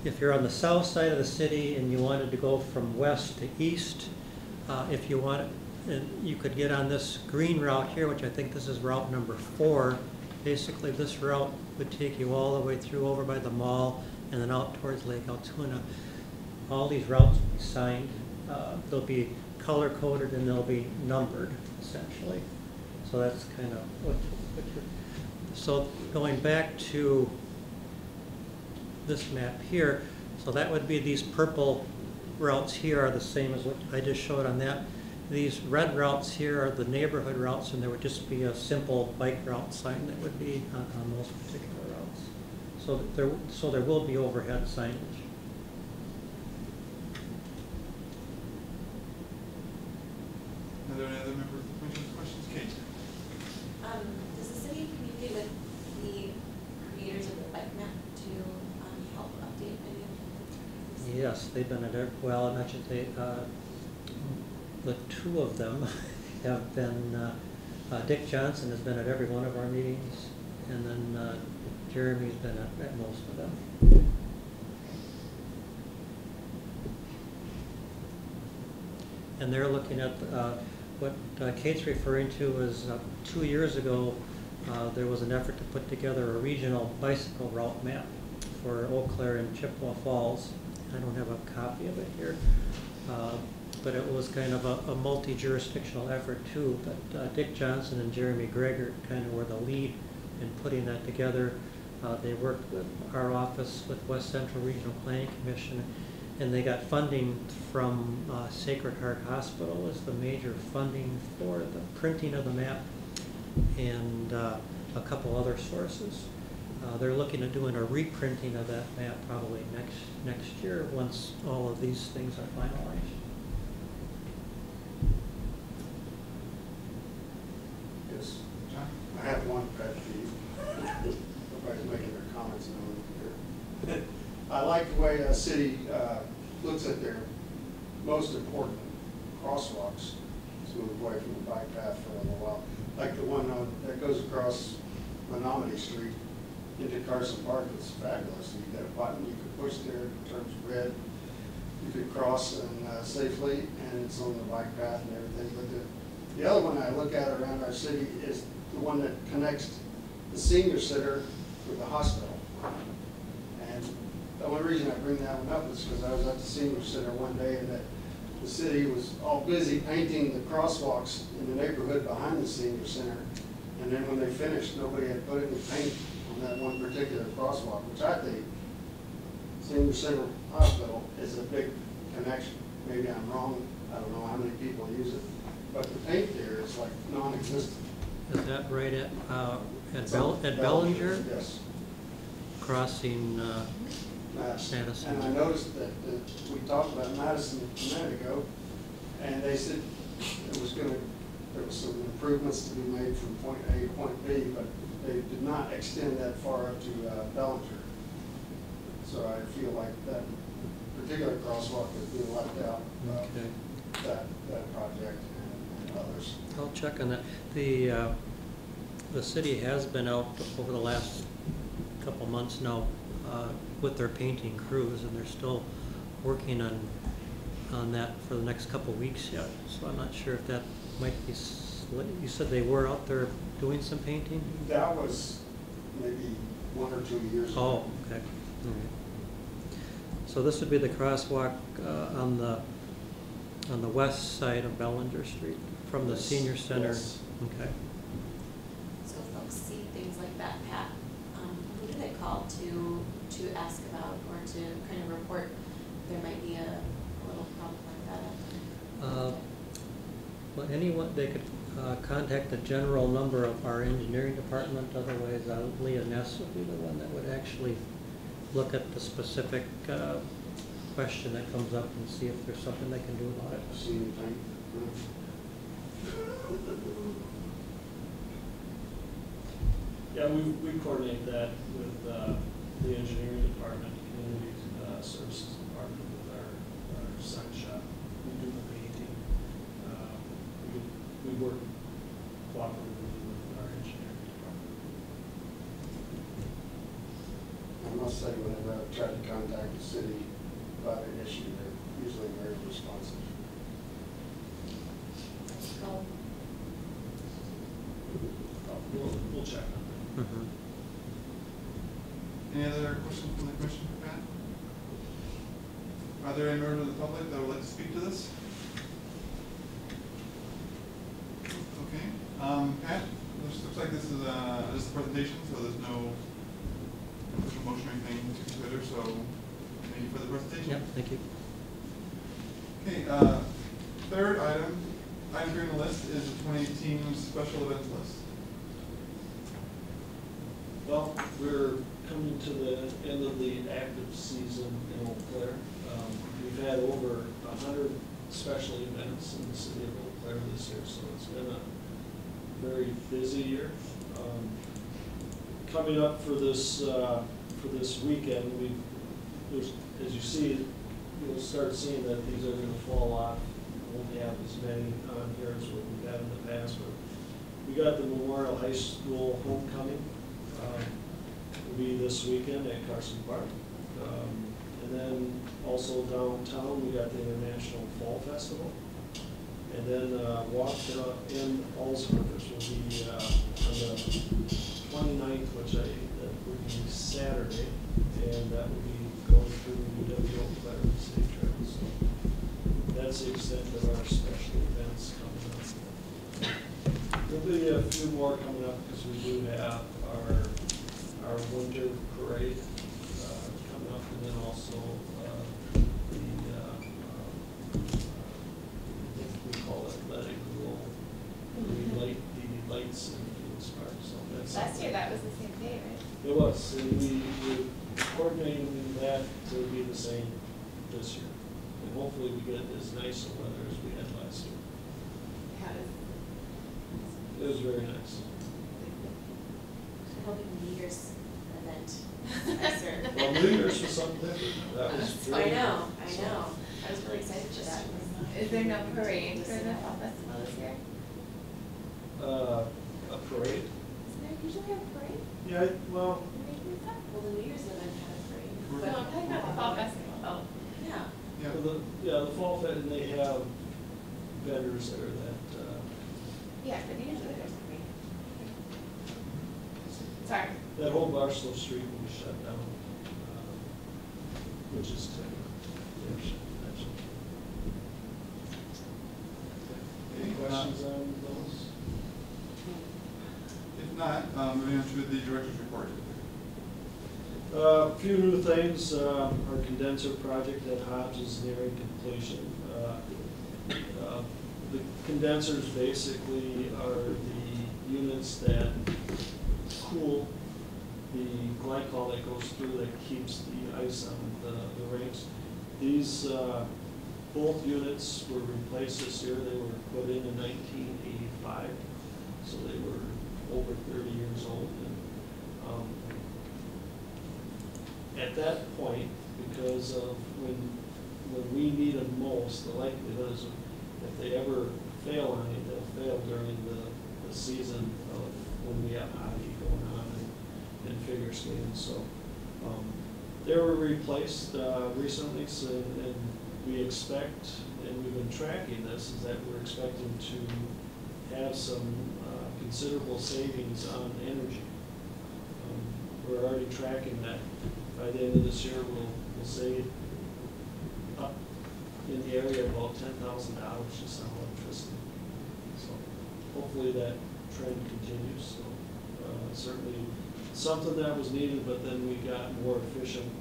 if you're on the south side of the city and you wanted to go from west to east, if you wanted, you could get on this green route here, which I think this is route number 4. Basically, this route would take you all the way through over by the mall and then out towards Lake Altoona. all these routes will be signed. They'll be color coded and they'll be numbered essentially. So that's kind of what you're, so going back to this map here, so that would be these purple routes here are the same as what I just showed on that. These red routes here are the neighborhood routes, and there would just be a simple bike route sign that would be on those particular routes. So there will be overhead signage. Are there any other members of the commission's questions? Kate? Does the city communicate with the creators of the bike map to help update any of this? Yes, they've been at well, I mentioned the two of them have been, Dick Johnson has been at every one of our meetings, and then Jeremy's been at most of them. And they're looking at what Kate's referring to is 2 years ago, there was an effort to put together a regional bicycle route map for Eau Claire and Chippewa Falls. I don't have a copy of it here, but it was kind of a multi-jurisdictional effort too. But Dick Johnson and Jeremy Greger kind of were the lead in putting that together. They worked with our office with West Central Regional Planning Commission, and they got funding from Sacred Heart Hospital as the major funding for the printing of the map, and a couple other sources. They're looking at doing a reprinting of that map probably next year once all of these things are finalized. Yes, John? I have one pet peeve. Everybody's making their comments known here. I like the way a city looks at their most important crosswalks to move away from the bike path for a little while. Like the one that goes across Menominee Street into Carson Park. It's fabulous. You got a button you can push there, it turns red. You could cross and safely, and it's on the bike path and everything. But the other one I look at around our city is the one that connects the senior center with the hospital. And the only reason I bring that one up is because I was at the senior center one day, and that the city was all busy painting the crosswalks in the neighborhood behind the senior center. And then when they finished, nobody had put any paint on that one particular crosswalk, which I think Senior Center Hospital is a big connection. Maybe I'm wrong. I don't know how many people use it, but the paint there is like non-existent. Is that right at Bellinger? Yes. Crossing Madison. Madison. And I noticed that we talked about Madison a minute ago, and they said there was some improvements to be made from point A to point B, but they did not extend that far up to Bellinger. So I feel like that particular crosswalk is being left out of Okay. that project and others. I'll check on that. The city has been out over the last couple months now with their painting crews, and they're still working on that for the next couple weeks yet. So I'm not sure if that might be. You said they were out there doing some painting? That was maybe 1 or 2 years ago. Oh, okay. All right. So this would be the crosswalk on the west side of Bellinger Street from the Yes. senior center. Yes. Okay. So if folks see things like that, Pat, who do they call to ask about or to kind of report there might be a little problem like that? Well, anyone, they could contact the general number of our engineering department. Otherwise, Leah Ness would be the one that would actually look at the specific question that comes up and see if there's something they can do about it. See anything? Yeah, we coordinate that with the engineering department, community services department, with our sign shop. We do the painting. We work cooperatively with our engineering department. I must say, whenever I try to contact the city about an issue, they're usually very responsive. Well, We'll check on that. Mm-hmm. Any other questions from the commission for Pat? Are there any members of the public that would like to speak to this? Okay, Pat, this looks like this is just a presentation, so there's no official motion or anything to consider, so thank you for the presentation. Yep, thank you. Okay, third item here on the list is the 2018 special events list. Well, we're coming to the end of the active season in Eau Claire. We've had over 100 special events in the city of Eau Claire this year, so it's been a very busy year. Coming up for this weekend, as you see, you'll start seeing that these are going to fall off. We won't have as many on here as what we've had in the past, but we got the Memorial High School homecoming. Will be this weekend at Carson Park. And then also downtown, we got the International Fall Festival. And then Walk in Alzheimer's will be on the 29th, that would be Saturday, and that will be going through UW Eau Claire State Trail. So that's the extent of our special events coming up. There'll be a few more coming up because we do have our winter parade coming up, and then also we call it Let It Glow. We light the lights in the park. So that's Last year that was the same day, right? it was, and we're coordinating that to be the same this year. And hopefully we get as nice a weather as we had last year. How does, It was very nice. I'm hoping New Year's event nicer. Well, New Year's was something different. That was I really know, good. I So, know. I was really excited for that. Is there no parade for the fall festival this year? a parade? Isn't there usually a parade? Yeah, well, Well, the New Year's event had a parade. No, I'm talking about the fall festival. Oh. Yeah. Yeah. the fall fest, and they have vendors there that, Yeah, but usually there's a parade. Sorry. that whole Barstow Street will be shut down, which is to, Any questions on those? If not, moving on to the director's report. A few new things. Our condenser project at Hobbs is nearing completion. The condensers basically are the units that cool the glycol that goes through that keeps the ice on the rinks. These both units were replaced this year. They were put in 1985, so they were over 30 years old. And, at that point, because of when we need them most, the likelihood is if they ever fail on it, they'll fail during the season of when we have hockey going on and figure skating. So they were replaced recently, so, and we expect, and we've been tracking this, is that we're expecting to have some considerable savings on energy. We're already tracking that. By the end of this year, we'll save up in the area of about $10,000 just on electricity. So hopefully that trend continues. So certainly something that was needed, but then we got more efficient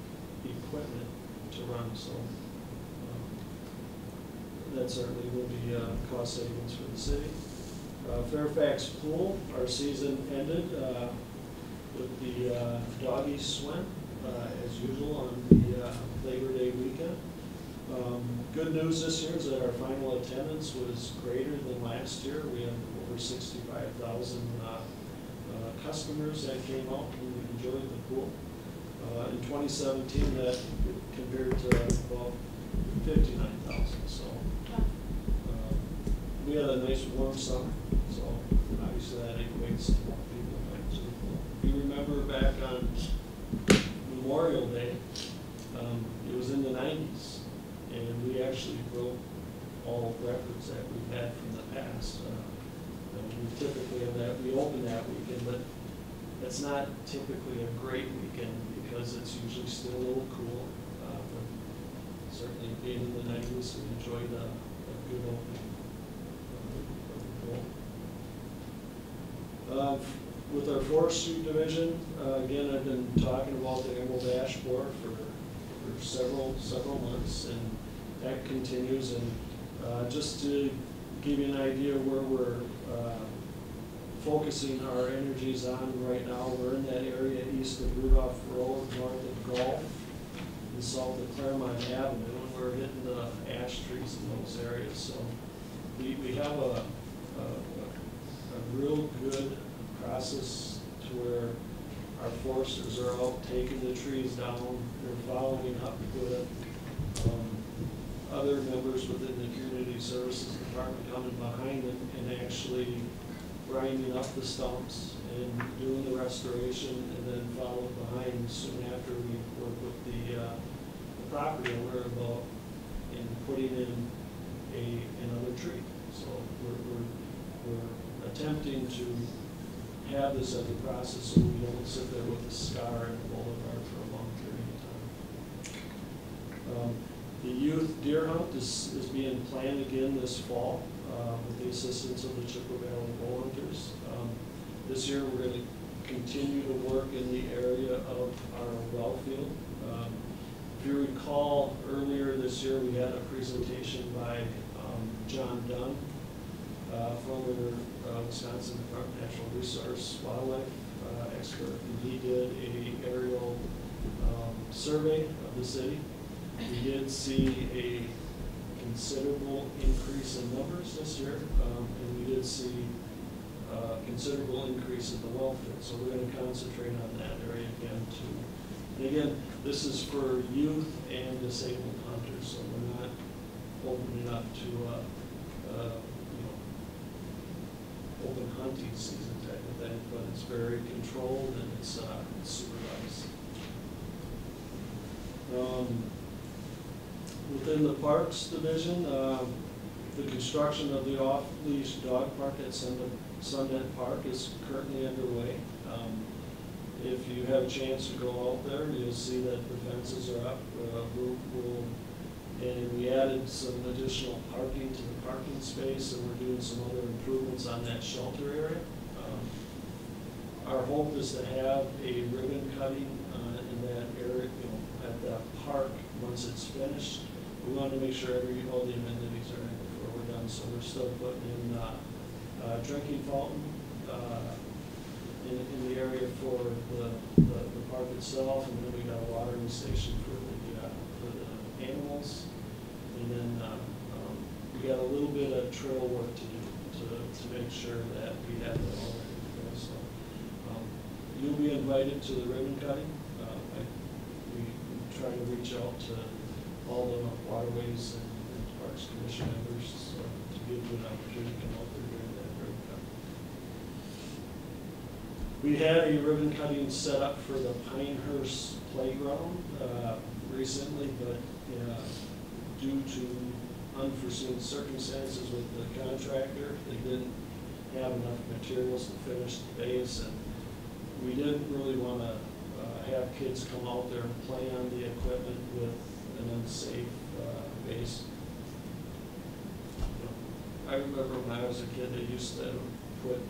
equipment to run. So that certainly will be cost savings for the city. Fairfax Pool, our season ended with the doggy swim. As usual on the Labor Day weekend. Good news this year is that our final attendance was greater than last year. We had over 65,000 customers that came out and enjoyed the pool. In 2017, that compared to about 59,000. So we had a nice warm summer. So obviously that equates to more people going to the pool. You remember back on Memorial Day, it was in the 90s, and we actually broke all records that we've had from the past. We typically have that, we open that weekend, but it's not typically a great weekend because it's usually still a little cool. certainly being in the 90s, we enjoyed a good opening of the pool. With our forestry division, again, I've been talking about the Emerald Ash Borer for several months, and that continues. And just to give you an idea where we're focusing our energies on right now, we're in that area east of Rudolph Road, north of Gulf, and south of Claremont Avenue, and we're hitting the ash trees in those areas. So we have a real good process to where our foresters are out taking the trees down, they're following up with other members within the community services department coming behind it and actually grinding up the stumps and doing the restoration, and then following behind soon after we work with the property owner about putting in another tree. So we're attempting to have this as a process so we don't sit there with a scar in the boulevard for a long period of time. The youth deer hunt is being planned again this fall with the assistance of the Chippewa Valley Bow Hunters. This year we're going to continue to work in the area of our well field. If you recall, earlier this year we had a presentation by John Dunn, former Wisconsin Department of Natural Resource Wildlife expert, and he did an aerial survey of the city. We did see a considerable increase in numbers this year, and we did see a considerable increase in the well field. So we're going to concentrate on that area again too. And again, this is for youth and disabled hunters, so we're not opening up to open hunting season type of thing, but it's very controlled and it's supervised. Within the Parks Division, the construction of the off-leash dog park at Sundet Park is currently underway. If you have a chance to go out there, you'll see that the fences are up. And we added some additional parking to the parking space, and we're doing some other improvements on that shelter area. Our hope is to have a ribbon cutting in that area, at that park once it's finished. We want to make sure all the amenities are in before we're done, so we're still putting in a drinking fountain in the area for the park itself, and then we got a watering station for the animals, and then we got a little bit of trail work to do to make sure that we have that all ready to go. So you'll be invited to the ribbon cutting. We try to reach out to all the Waterways and Parks Commission members to give you an opportunity to come out there during that ribbon cutting. We had a ribbon cutting set up for the Pinehurst Playground recently, but due to unforeseen circumstances with the contractor, they didn't have enough materials to finish the base, and we didn't really want to have kids come out there and play on the equipment with an unsafe base. I remember when I was a kid, they used to put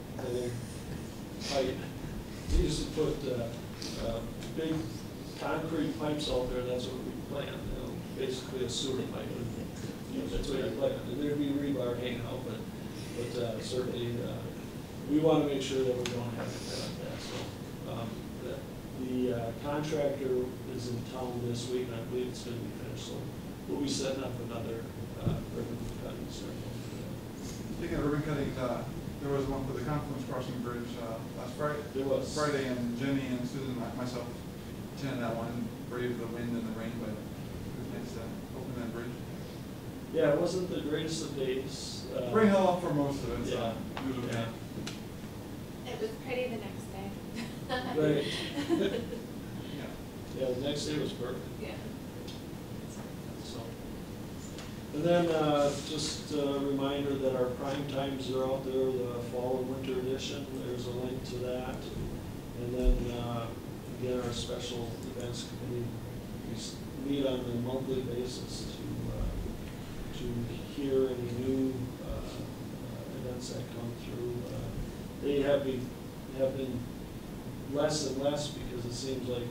they used to put big concrete pipes out there. That's what we play on. Basically a sewer pipe. That's what you play on. And there'd be rebar hanging out, but certainly we want to make sure that we don't have to play like that. So the contractor is in town this week, and I believe it's going to be finished. So we'll be setting up another ribbon cutting ceremony. Speaking of ribbon cutting, there was one for the Confluence Crossing Bridge last Friday. There was. Friday, and Jenny and Susan and myself attended that one, brave the wind and the rain, but it was nice to open that bridge. Yeah, it wasn't the greatest of days. Rain held up for most of it, so Yeah. it was okay. It was pretty the next day. Right. Yeah. Yeah, the next day was perfect. Yeah. So, and then just a reminder that our prime times are out there, the fall and winter edition. There's a link to that. And then again, our special events committee meet on a monthly basis to hear any new events that come through. They have been less and less because it seems like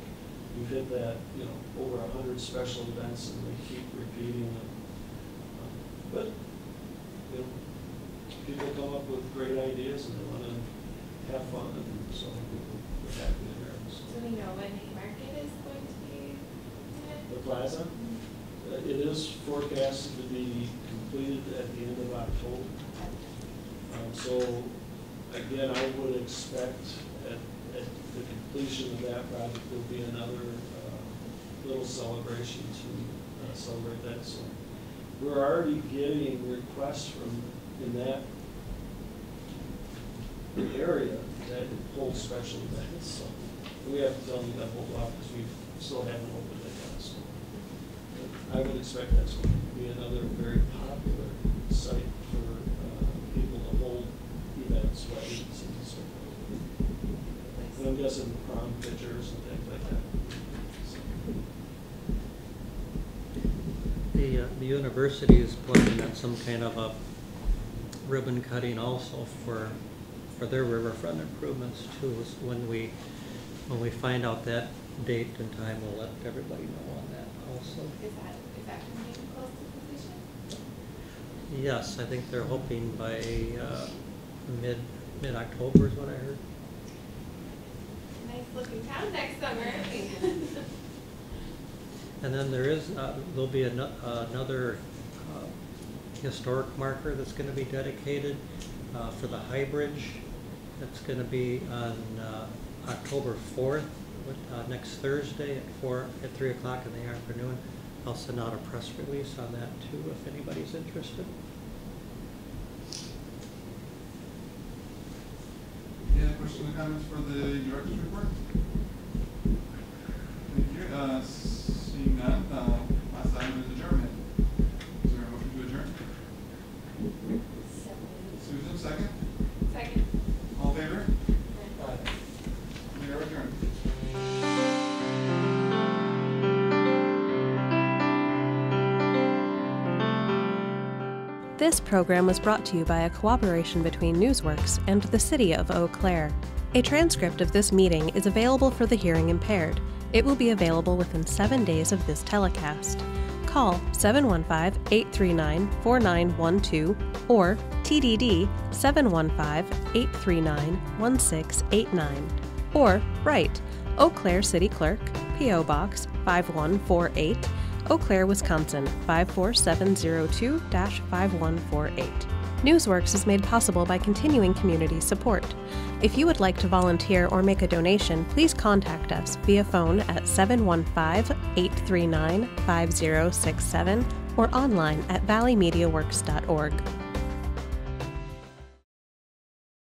we've hit that, over 100 special events and they keep repeating them. But, people come up with great ideas and they want to have fun, and so we're happy to hear them. Do we know when the market is going to be in? The plaza, it is forecasted to be completed at the end of October. So, again, I would expect at the completion of that project, there'll be another little celebration to celebrate that. So we're already getting requests in that area that holds special events. So we have to tell them that hold off because we still haven't opened it yet. So I would expect that's going to be another very popular site for people to hold events, weddings, and so forth. And I'm guessing prom pictures and things like that. The university is planning on some kind of a ribbon cutting also for their riverfront improvements too. So when we find out that date and time, we'll let everybody know on that also. Is that coming close to completion? Yes, I think they're hoping by mid-October is what I heard. Nice looking town next summer. And then there'll be another historic marker that's going to be dedicated for the High Bridge. That's going to be on October 4th, next Thursday at 3 o'clock in the afternoon. I'll send out a press release on that too if anybody's interested. Any other questions or comments for the director's report? Thank you. Seeing none, last item is adjournment. Is there a motion to adjourn? Susan, second? Second. All in favor? Aye. We are adjourned. This program was brought to you by a cooperation between Newsworks and the City of Eau Claire. A transcript of this meeting is available for the hearing impaired. It will be available within 7 days of this telecast. Call 715-839-4912 or TDD 715-839-1689. Or write Eau Claire City Clerk, P.O. Box 5148, Eau Claire, Wisconsin 54702-5148. Newsworks is made possible by continuing community support. If you would like to volunteer or make a donation, please contact us via phone at 715-839-5067 or online at valleymediaworks.org.